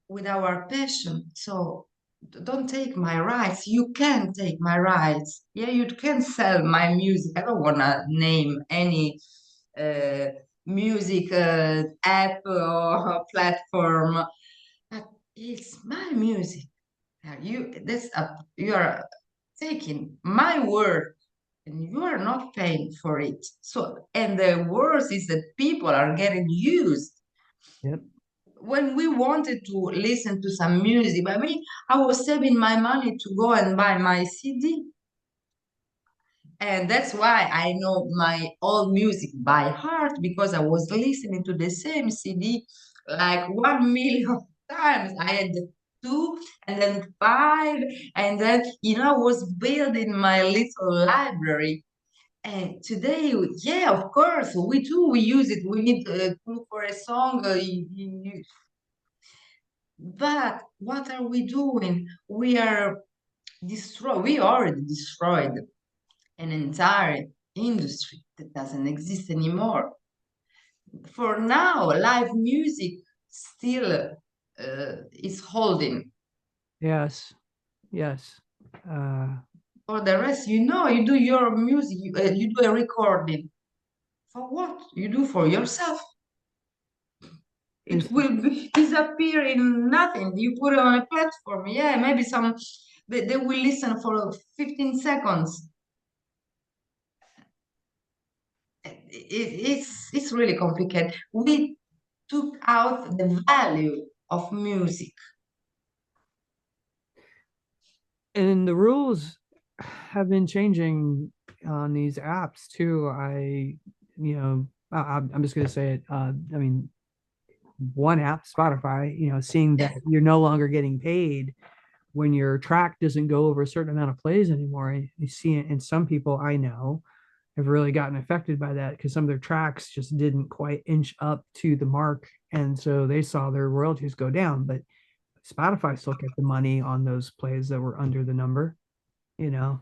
B: with our passion. So don't take my rights. You can take my rights. Yeah, you can sell my music. I don't want to name any uh, music app or platform, but it's my music. You are taking my word and you are not paying for it. So, and the worst is that people are getting used.
A: Yep.
B: When we wanted to listen to some music, I mean, I was saving my money to go and buy my CD. And that's why I know my old music by heart because I was listening to the same CD like 1 million times. I had two and then five, and then, I was building my little library. And today, yeah, of course, we do. We use it. We need to look for a song. But what are we doing? We already destroyed an entire industry that doesn't exist anymore. For now, live music still is holding.
A: Yes. Yes.
B: For the rest, you do your music, you do a recording. For what? You do for yourself. It
A: Is
B: will disappear in nothing. You put it on a platform. Yeah, maybe they will listen for 15 seconds. It's really complicated. We took out the value of music.
A: and the rules have been changing on these apps too. I'm just going to say it. I mean, one app, Spotify, seeing that you're no longer getting paid when your track doesn't go over a certain amount of plays anymore. You see it, and some people I know have really gotten affected by that because some of their tracks just didn't quite inch up to the mark. And so they saw their royalties go down. But Spotify still kept the money on those plays that were under the number, you know.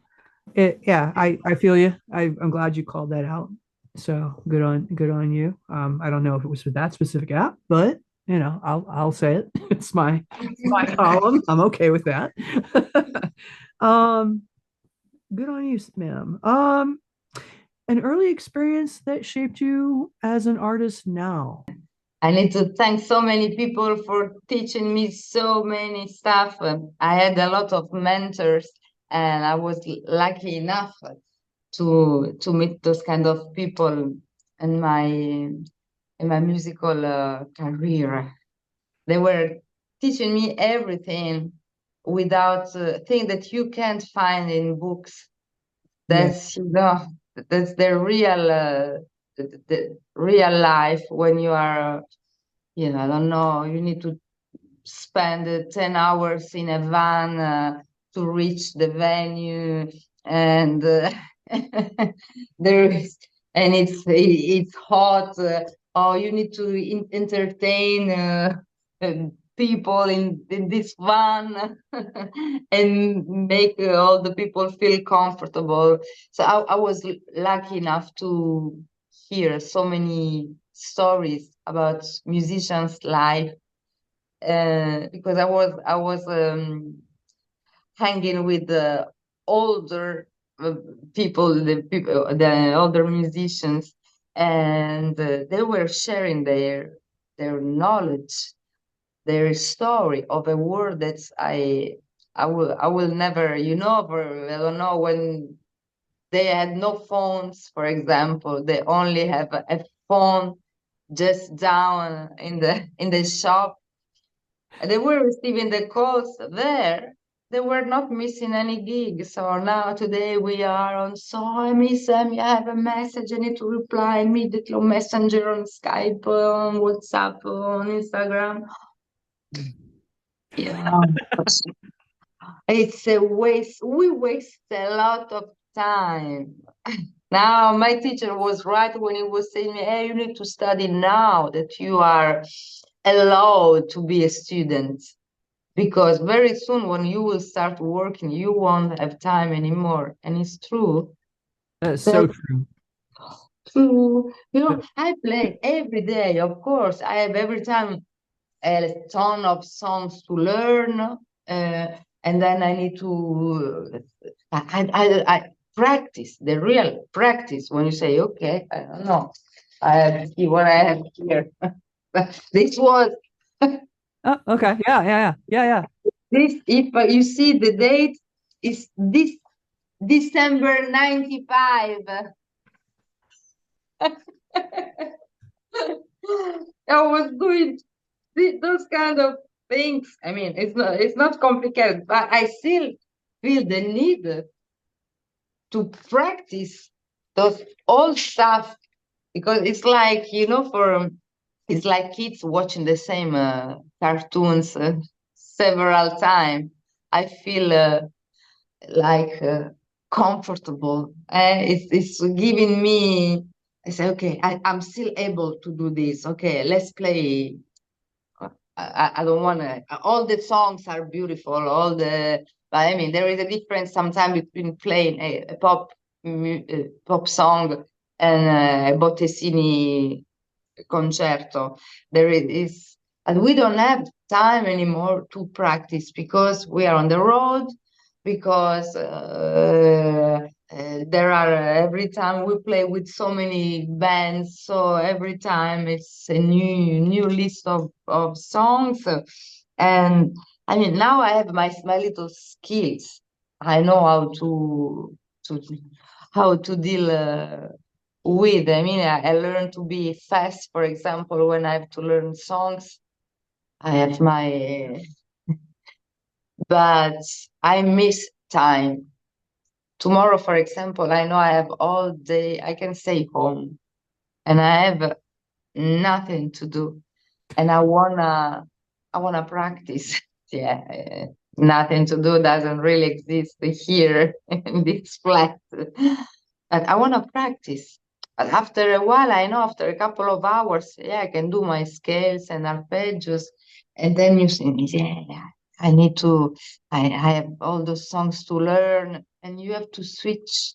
A: Yeah, I feel you. I'm glad you called that out. So good on you. I don't know if it was for that specific app, but I'll say it. It's my column. I'm okay with that. um, good on you, ma'am. An early experience that shaped you as an artist now.
B: I need to thank so many people for teaching me so many stuff. I had a lot of mentors, and I was lucky enough to meet those kind of people in my musical career. They were teaching me everything without thing that you can't find in books.
A: Yeah.
B: That's the real the real life when you are I don't know, you need to spend 10 hours in a van to reach the venue, and there is and it's hot, or you need to entertain uh, people in this van and make all the people feel comfortable. So I was lucky enough to hear so many stories about musicians' life, because I was hanging with the older uh, the older musicians, and they were sharing their knowledge, their story of a world that I will never, I don't know, when they had no phones, for example, they only have a phone just down in the shop. They were receiving the calls there. They were not missing any gigs. So now today we are on. So I miss them. You have a message. I need to reply immediately on Messenger, on Skype, on WhatsApp, on Instagram. Yeah, it's a waste. We waste a lot of time. Now, my teacher was right when he was saying, "Hey, you need to study now that you are allowed to be a student." because very soon when you will start working, you won't have time anymore. And it's true.
A: That's so
B: That's
A: true.
B: true.
A: Uh,
B: I play every day, of course. I have every time a ton of songs to learn, and then I need to I practice the real practice. When you say, okay, I don't know, I have to see what I have here. This was
A: Oh, okay. Yeah, yeah, yeah, yeah, yeah.
B: this. If you see the date, is this December 95. I was doing those kind of things. I mean, it's not complicated, but I still feel the need to practice those old stuff because it's like, it's like kids watching the same cartoons several times. I feel like comfortable. It's giving me. I say, okay, I'm still able to do this. Okay, let's play. I don't want to. All the songs are beautiful. But I mean, there is a difference sometimes between playing a pop song and a Bottesini concerto. There is, and we don't have time anymore to practice because we are on the road, because there are every time we play with so many bands, so every time it's a new list of songs, and I mean now I have my little skills. I know to how to deal with. I mean, I learned to be fast, for example, when I have to learn songs. I have my, but I miss time. Tomorrow, for example, I know I have all day, I can stay home and I have nothing to do. And I wanna practice. Yeah, nothing to do doesn't really exist here in this flat. But I wanna practice. But after a while, I know after a couple of hours, yeah, I can do my scales and arpeggios, and then you say, yeah, I need to. I have all those songs to learn, and you have to switch.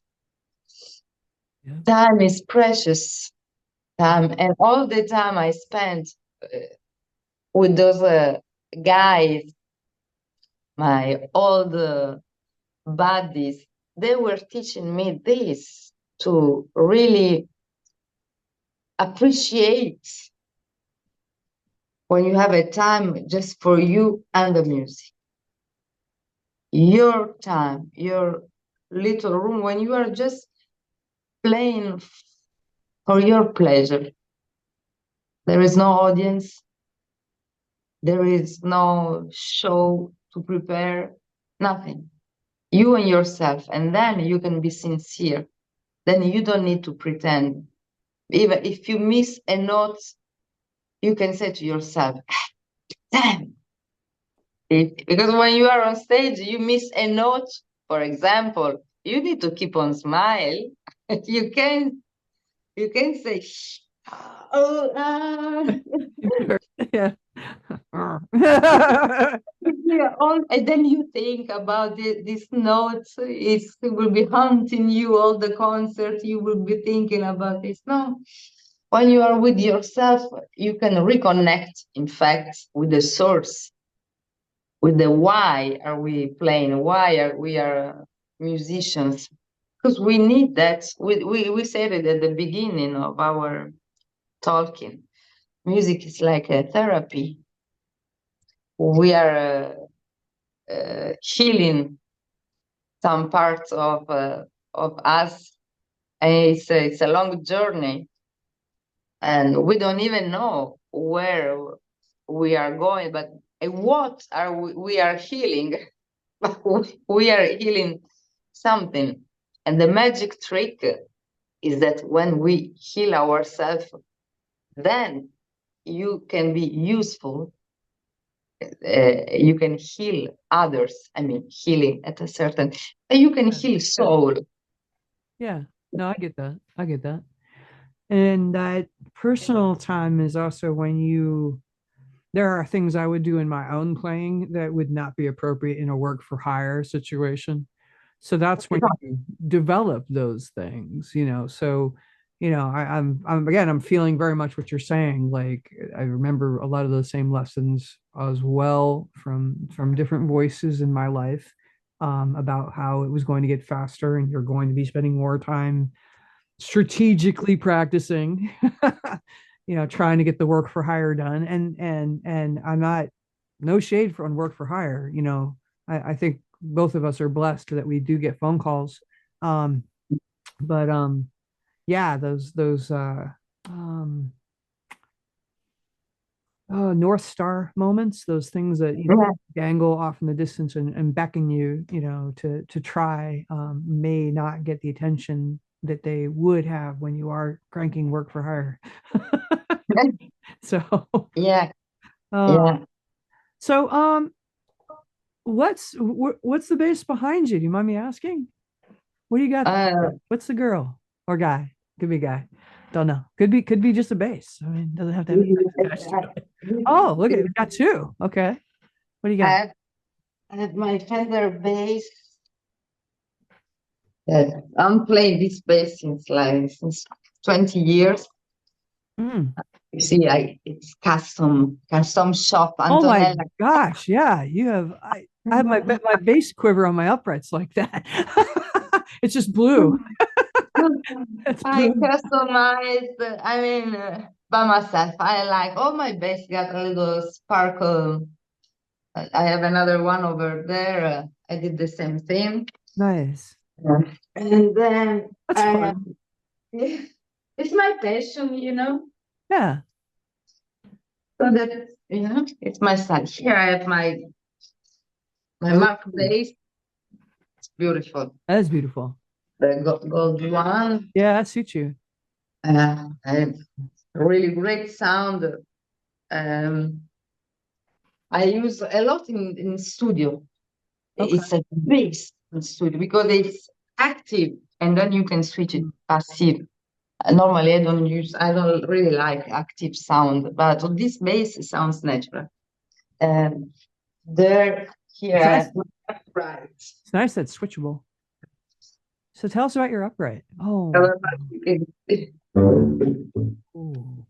A: Yeah.
B: Time is precious. And all the time I spent with those guys, my old buddies, they were teaching me this to really appreciate when you have a time just for you and the music. Your time, your little room, when you are just playing for your pleasure. There is no audience, there is no show to prepare, nothing. You and yourself, and then you can be sincere. Then you don't need to pretend. Even if you miss a note, you can say to yourself, damn. Because when you are on stage, you miss a note, for example, you need to keep on smile. You can say, oh,
A: Yeah.
B: yeah, and then you think about this note. It will be haunting you all the concert. You will be thinking about this. No, when you are with yourself, you can reconnect, in fact, with the source, with the why are we playing, why are we are musicians, because we need that. We said it at the beginning of our talking. Music is like a therapy. We are healing some parts of us. And it's a long journey, and we don't even know where we are going, but what are we are healing. We are healing something, and the magic trick is that when we heal ourselves, then you can be useful. You can heal others. I mean, healing at a certain. You can heal
A: Yeah.
B: soul.
A: Yeah. No, I get that. I get that. And that personal time is also when there are things I would do in my own playing that would not be appropriate in a work for hire situation. So that's when you develop those things, So, I'm feeling very much what you're saying. Like I remember a lot of those same lessons as well from different voices in my life, about how it was going to get faster and you're going to be spending more time strategically practicing, trying to get the work for hire done. And I'm not, no shade for on work for hire. I think both of us are blessed that we do get phone calls. But yeah, those um North Star moments, those things that
B: Yeah.
A: dangle off in the distance and beckon you, to try, may not get the attention that they would have when you are cranking work for hire. So,
B: Yeah.
A: uh,
B: Yeah.
A: so what's the base behind you? Do you mind me asking? What do you got
B: Uh,
A: there? What's the girl or guy? Could be a guy. Don't know. Could be just a bass. I mean, doesn't have to have anything attached to it. Oh, look at it. We got two. Okay. What do you
B: I
A: got?
B: have, I have my Fender bass. That I'm playing this bass since 20 years.
A: Mm.
B: You see, it's custom shop,
A: Oh my
B: Antonella.
A: gosh. Yeah, you have I have my bass quiver on my uprights like that. It's just blue. It's
B: I
A: blue.
B: customized, by myself. I like all my bass got a little sparkle. I have another one over there. I did the same thing.
A: Nice.
B: Yeah. And then
A: That's fun.
B: it's my passion.
A: Yeah.
B: So that, it's my style. Here I have my
A: Oh,
B: Mark bass. It's beautiful.
A: that is beautiful.
B: The gold one.
A: Yeah, that suits you.
B: And really great sound. Um, I use a lot in studio.
A: Okay.
B: It's a bass in studio because it's active and then you can switch it passive. Normally, I don't really like active sound, but on this bass, it sounds natural. Um, there, here,
A: It's
B: I
A: nice.
B: have my upright.
A: It's nice that it's switchable. So tell us about your upright. Oh. Ooh.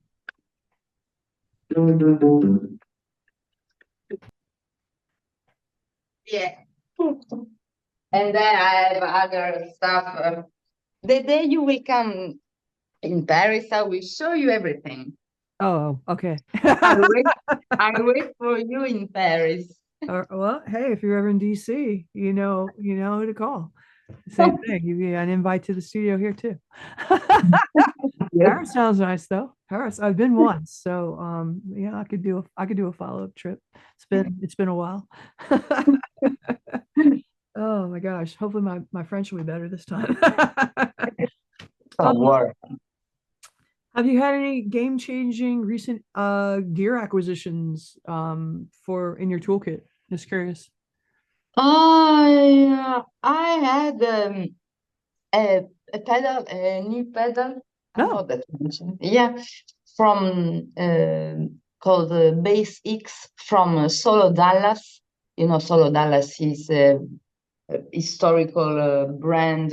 B: Yeah. And then I have other stuff. The day you will come in Paris, I will show you everything.
A: Oh, okay.
B: I wait, I wait for you in Paris.
A: Well, hey, if you're ever in DC, you know who to call. Same thing. You get an invite to the studio here too.
B: Yes.
A: Paris sounds nice though. Paris, I've been once, so yeah, I could do a follow-up trip. It's been a while. Oh my gosh. Hopefully my French will be better this time.
B: Oh,
A: Um,
B: war.
A: have you had any game-changing recent gear acquisitions for in your toolkit? Just curious.
B: I had a new pedal. I know
A: No.
B: that mention. Yeah, from called Bass X from Solo Dallas. Solo Dallas is a historical brand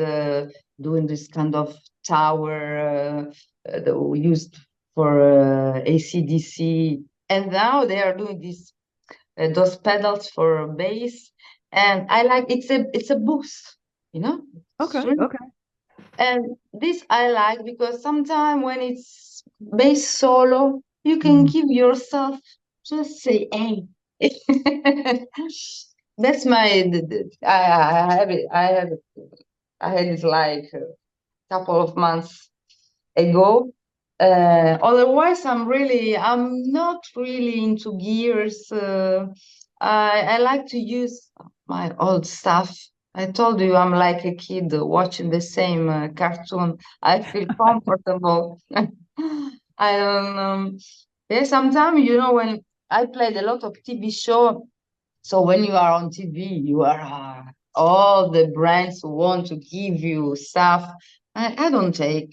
B: doing this kind of tower that we used for AC/DC, and now they are doing those pedals for bass, and I like it's a boost,
A: Okay.
B: it's really,
A: Okay.
B: and this I like because sometimes when it's bass solo, you can
A: Mhm.
B: give yourself just say, hey. That's I have it. I had it like a couple of months ago. Otherwise, I'm not really into gears. I like to use my old stuff. I told you I'm like a kid watching the same cartoon. I feel comfortable. I don't Yeah, sometimes, when I played a lot of TV show, so when you are on TV, you are all the brands want to give you stuff. I don't take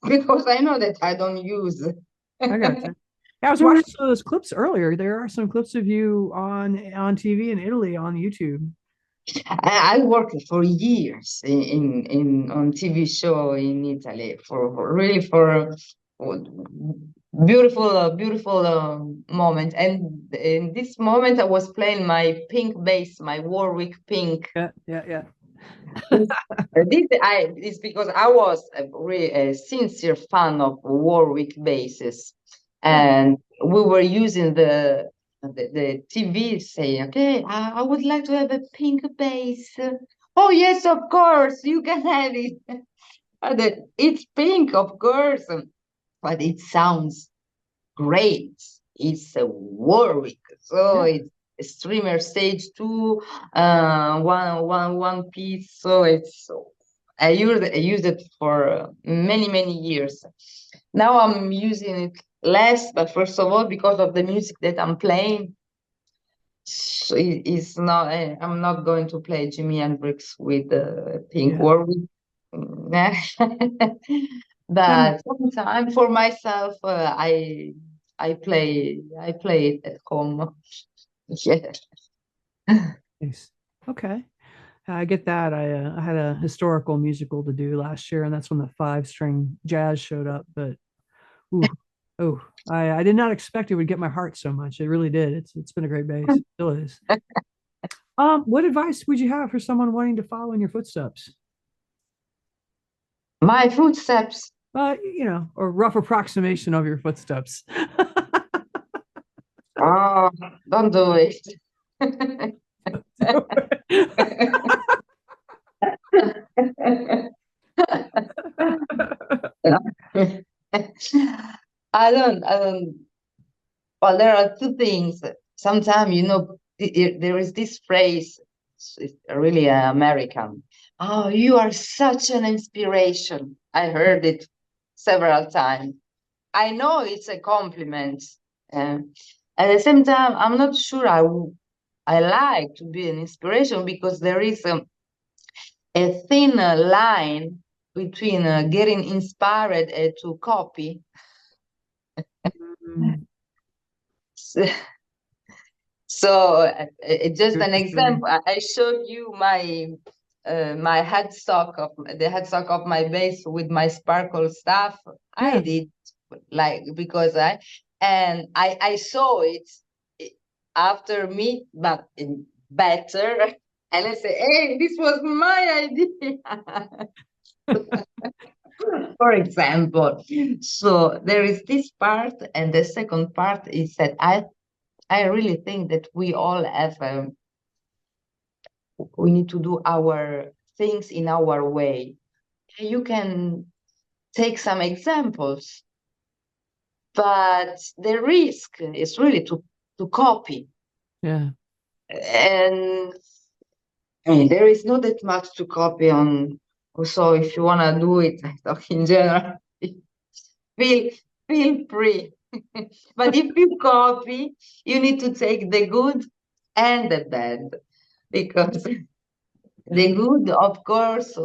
B: because I know that I don't use.
A: I gotcha. I was watching some of those clips earlier. There are some clips of you on TV in Italy on YouTube.
B: I worked for years in on TV show in Italy for really for beautiful beautiful moment. And in this moment, I was playing my pink bass, my Warwick pink.
A: Yeah, yeah, yeah.
B: It's because I was a sincere fan of Warwick basses,
A: Yeah.
B: and we were using the TV saying, "Okay, I would like to have a pink bass." Oh yes, of course, you can have it. It's pink, of course, but it sounds great. It's a Warwick, so
A: Yeah.
B: it's a streamer stage two, one piece. So I used it for many years. Now I'm using it less, but first of all, because of the music that I'm playing, it's not. I'm not going to play Jimi Hendrix with pink
A: Yeah.
B: Warwick.
A: Yeah.
B: But sometimes for myself, I play it at home. Yeah.
A: Nice. Okay. I get that. I had a historical musical to do last year, and that's when the five string jazz showed up. But ooh, oh, I did not expect it would get my heart so much. It really did. It's been a great bass. It still is. What advice would you have for someone wanting to follow in your footsteps?
B: My footsteps.
A: A rough approximation of your footsteps.
B: Oh, don't do it. I don't. Well, there are two things. Sometimes, there is this phrase, it's really American. Oh, you are such an inspiration. I heard it several times. I know it's a compliment. Uh, at the same time, I'm not sure I like to be an inspiration because there is a thin line between getting inspired and to copy.
A: Mm,
B: So just
A: good
B: an
A: to say.
B: example, I showed you my headstock of the headstock of my bass with my sparkle stuff. I
A: Yeah.
B: did like because I saw it after me, but better, and I say, hey, this was my idea. For example, so there is this part, and the second part is that I really think that we all have we need to do our things in our way. You can take some examples, but the risk is really to copy.
A: Yeah.
B: And I mean, there is not that much to copy on. So if you want to do it, I talk in general, feel feel free. But if you copy, you need to take the good and the bad, because the good, of course,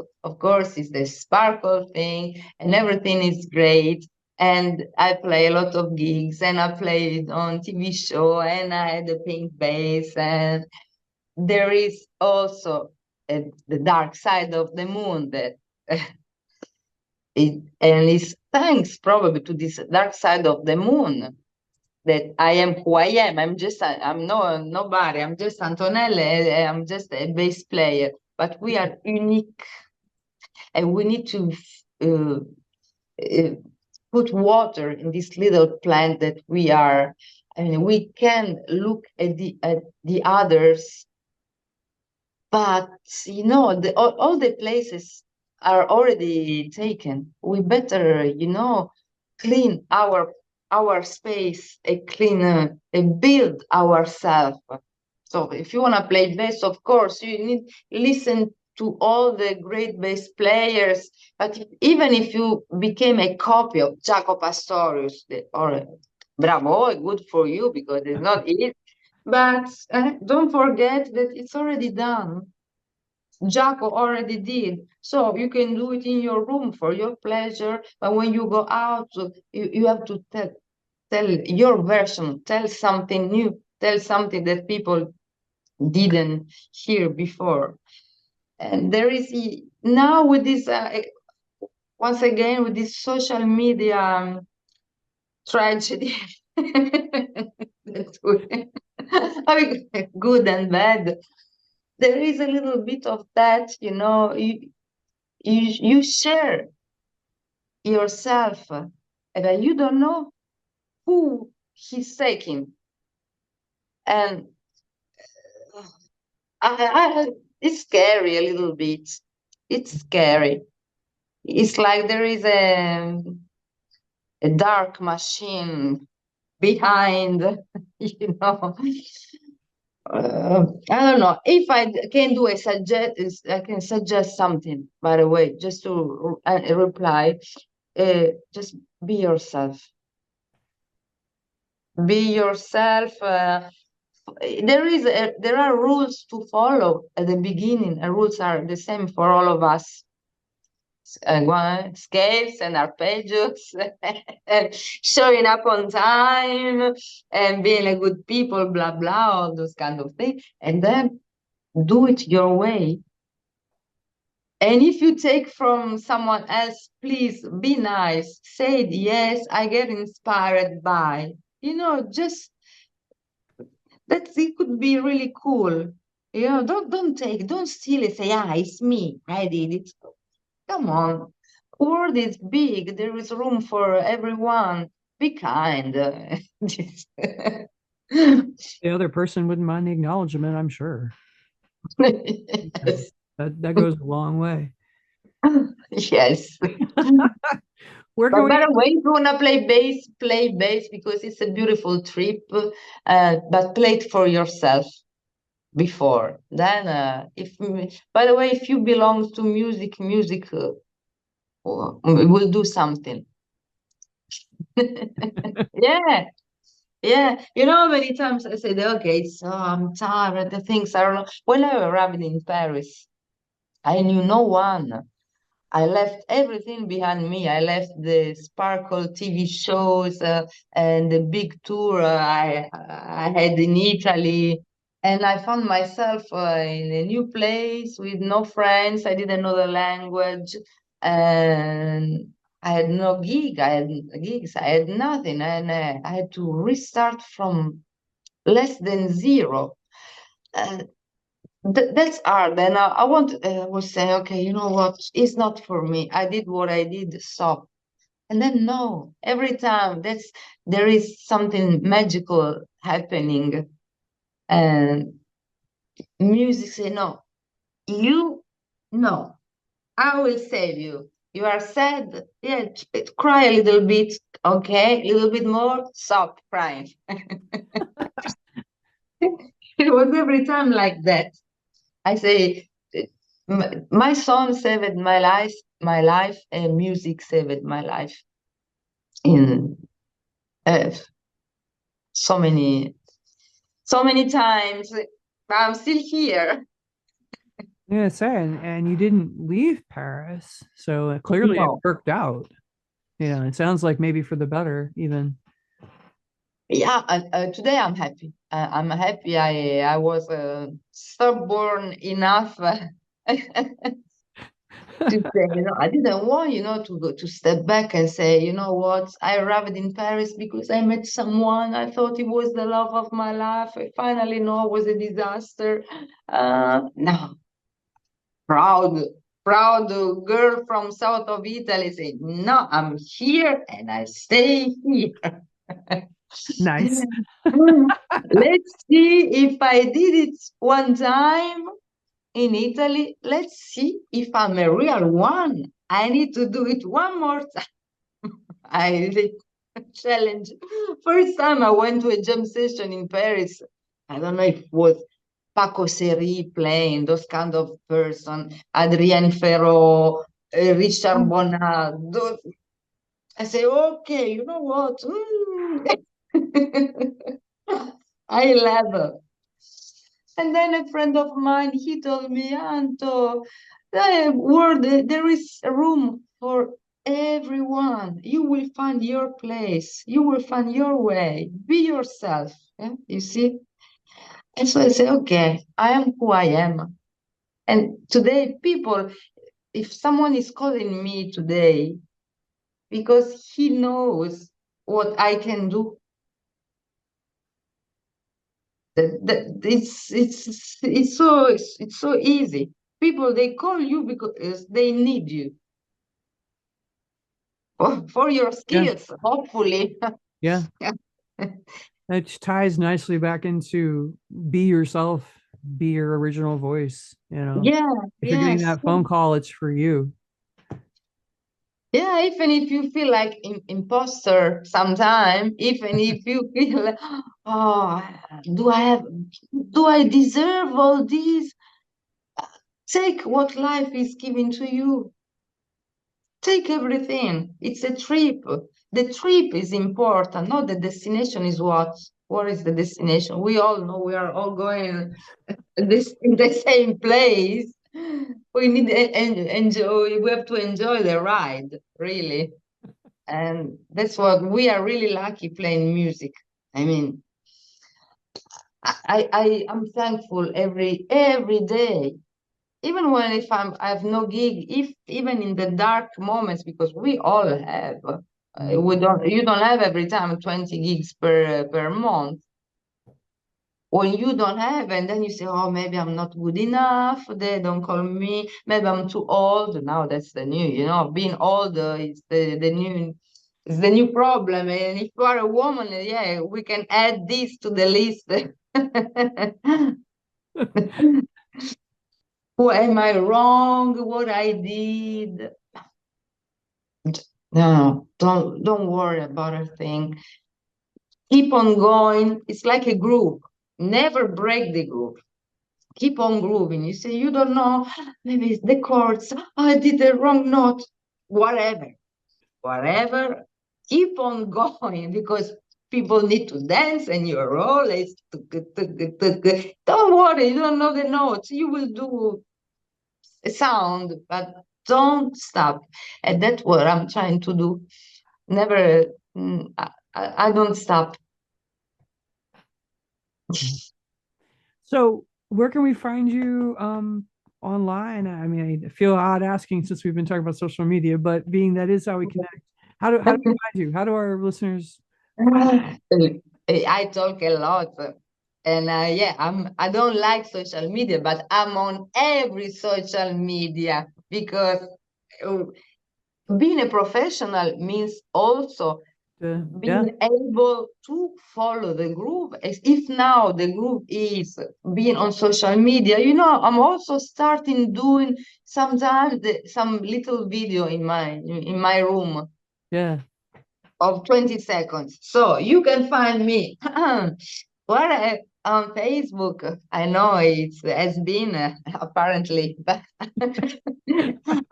B: is the sparkle thing, and everything is great. And I play a lot of gigs, and I played on TV show, and I had a pink bass, and there is also the dark side of the moon that and it's thanks probably to this dark side of the moon that I am who I am. I'm nobody. I'm just Antonella. I'm just a bass player. But we are unique, and we need to uh, uh, put water in this little plant that we are. I mean, we can look at the others, but all the places are already taken. We better, clean our space and clean and build ourselves. So if you want to play bass, of course, you need listen to all the great bass players. But even if you became a copy of Jaco Pastorius, or bravo, good for you because it's not easy. But don't forget that it's already done. Jaco already did. So you can do it in your room for your pleasure. But when you go out, you have to tell. tell your version, tell something new, tell something that people didn't hear before. And there is now with this, once again, with this social media tragedy, that's good. I mean, good and bad. There is a little bit of that, you share yourself, and you don't know who he's taking. And it's scary a little bit. It's scary. It's like there is a dark machine behind, you know. I don't know if I can do a suggest. I can suggest something. By the way, just to reply, just be yourself. Be yourself. There are rules to follow at the beginning. Rules are the same for all of us. Scales and arpeggios, and showing up on time, and being a good people, blah blah, all those kind of things, and then do it your way. And if you take from someone else, please be nice. Say yes, I get inspired by. Just it could be really cool. Don't steal it. Say, it's me. I did it. Come on. World is big. There is room for everyone. Be kind.
A: The other person wouldn't mind the acknowledgement, I'm sure.
B: Yes.
A: That goes a long way.
B: Yes.
A: We're
B: But
A: going
B: by the way, if you wanna play bass because it's a beautiful trip. But play it for yourself before. Then, by the way, if you belong to music will do something. Yeah. Yeah, many times I said, okay, so I'm tired, the things I don't know. When I arrived in Paris, I knew no one. I left everything behind me. I left the Sparkle TV shows and the big tour I had in Italy. And I found myself in a new place with no friends. I didn't know the language. And I had no gigs. I had nothing. And I had to restart from less than zero. Uh, that's hard. And I was saying, okay, you know what? It's not for me. I did what I did, stop. And then no, every time there is something magical happening. And music say, no, no, I will save you. You are sad. Yeah, cry a little bit. Okay, a little bit more. Stop crying. It was every time like that. I say, my song saved my life, and music saved my life in uh, so many times. I'm still here.
A: to say, and you didn't leave Paris, so clearly it
B: No.
A: worked out. Yeah, it sounds like maybe for the better, even.
B: Yeah, today I'm happy. I'm happy. I was stubborn enough to say, I didn't want, to go to step back and say, you know what, I arrived in Paris because I met someone. I thought it was the love of my life. I finally know it was a disaster. No, proud girl from south of Italy said, no, I'm here and I stay here.
A: Nice.
B: Let's see if I did it one time in Italy. Let's see if I'm a real one. I need to do it one more time. I did a challenge. First time I went to a jam session in Paris. I don't know if it was Paco Seri playing, those kind of person, Adrien Ferro, Richard Bonnat. I say, okay, you know what? I love it. And then a friend of mine, he told me, Anto, there is room for everyone. You will find your place. You will find your way. Be yourself. Yeah? You see? And so I say, okay, I am who I am. And today, people, if someone is calling me today because he knows what I can do, that it's so easy. People, they call you because they need you for your
A: Yeah.
B: skills, hopefully.
A: Yeah. That ties nicely back into be yourself, be your original voice.
B: Yeah,
A: If you're getting
B: yes.
A: that phone call, it's for you.
B: Yeah, even if you feel like imposter sometime, even if you feel like, oh, do I have, do I deserve all this? Take what life is giving to you. Take everything. It's a trip. The trip is important, not the destination is what. What is the destination? We all know we are all going this in the same place. We need to enjoy. We have to enjoy the ride, really. And that's what we are really lucky playing music. I mean, I am thankful every day, even when if I have no gig, if even in the dark moments, because we all have. We don't. You don't have every time 20 gigs per month. When you don't have, and then you say, oh, maybe I'm not good enough. They don't call me. Maybe I'm too old. Now that's the new. Being old is the new. It's the new problem. And if you are a woman, yeah, we can add this to the list. Who am I wrong? What I did? No, don't worry about a thing. Keep on going. It's like a groove. Never break the groove. Keep on grooving. You say you don't know. Maybe it's the chords. I did the wrong note. Whatever, whatever. Keep on going because people need to dance, and your role is to. Don't worry. You don't know the notes. You will do a sound, but don't stop. And that's what I'm trying to do. Never. I don't stop.
A: So where can we find you online? I mean, I feel odd asking since we've been talking about social media, but being that is how we connect. How do we find you? How do our listeners
B: I talk a lot, and yeah, I don't like social media, but I'm on every social media because uh, being a professional means also
A: yeah,
B: being able to follow the group. As if now the group is being on social media, I'm also starting doing sometimes some little video in my room
A: yeah.
B: of 20 seconds. So you can find me on Facebook. I know it has been apparently, but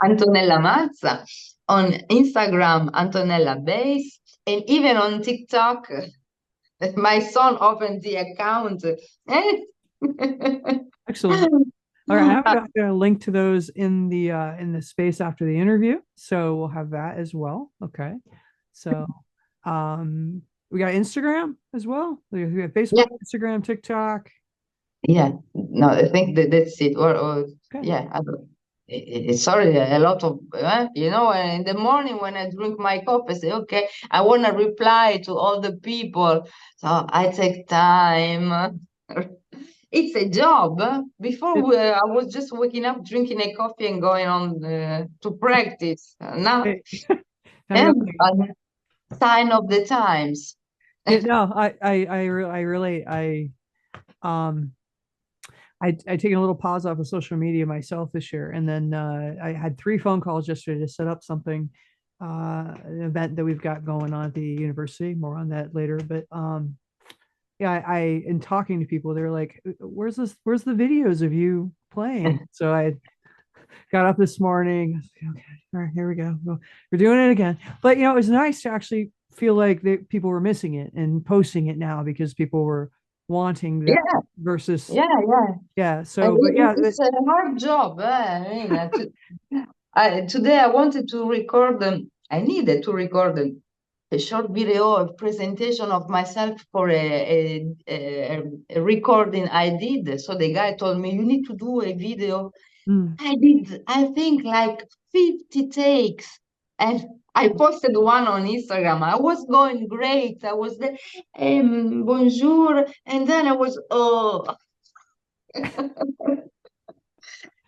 B: Antonella Mazza. On Instagram, Antonella Bass, and even on TikTok. My son opened the account.
A: Excellent. All right, I'm gonna link to those in the space after the interview, so we'll have that as well. Okay, so we got Instagram as well. We got
B: Yeah,
A: Facebook, Instagram, TikTok.
B: yeah. No, I think that's it. Or
A: Okay.
B: yeah, it's already a lot of, in the morning when I drink my coffee, I say, okay, I want to reply to all the people. So I take time. It's a job. Before
A: It,
B: I was just waking up, drinking a coffee and going on to practice. Now,
A: it, I
B: yeah,
A: know.
B: sign of the times.
A: No, I relate. Um I taken a little pause off of social media myself this year, and then I had 3 phone calls yesterday to set up something, an event that we've got going on at the university. More on that later, but yeah, in talking to people, they're like, "Where's this? Where's the videos of you playing?" So I got up this morning. Okay, all right, here we go. Well, we're doing it again. But it was nice to actually feel like people were missing it and posting it now because people were wanting that
B: Yeah,
A: versus
B: yeah, yeah.
A: yeah. So, but yeah,
B: It's a hard job. I mean, today I wanted to record I needed to record a short video, a presentation of myself for a recording I did. So the guy told me, you need to do a video.
A: Mm.
B: I did, I think, like 50 takes. And I posted one on Instagram. I was going great. I was there, bonjour. And then I was, oh,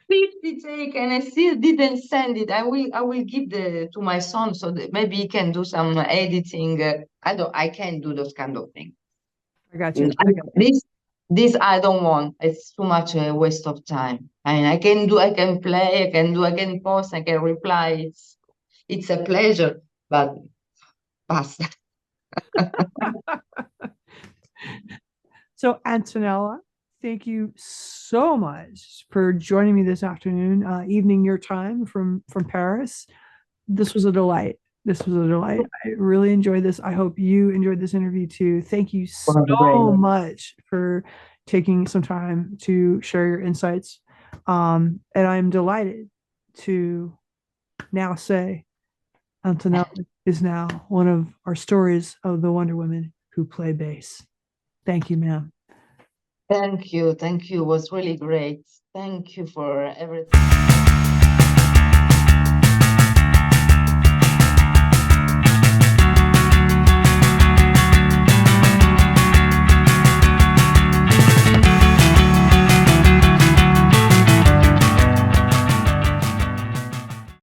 B: 50 take, and I still didn't send it. I will give the to my son so that maybe he can do some editing. I can't do those kind of things.
A: I got you. I got you.
B: This I don't want. It's too much a waste of time. I can do, I can play, I can post, I can reply. It's a pleasure, but basta.
A: So, Antonella, thank you so much for joining me this afternoon, evening your time from Paris. This was a delight. This was a delight. I really enjoyed this. I hope you enjoyed this interview too. Thank you
B: Was great.
A: so much for taking some time to share your insights. And I'm delighted to now say Antonella is now one of our stories of the Wonder Women who play bass. Thank you, ma'am.
B: Thank you. It was really great. Thank you for everything.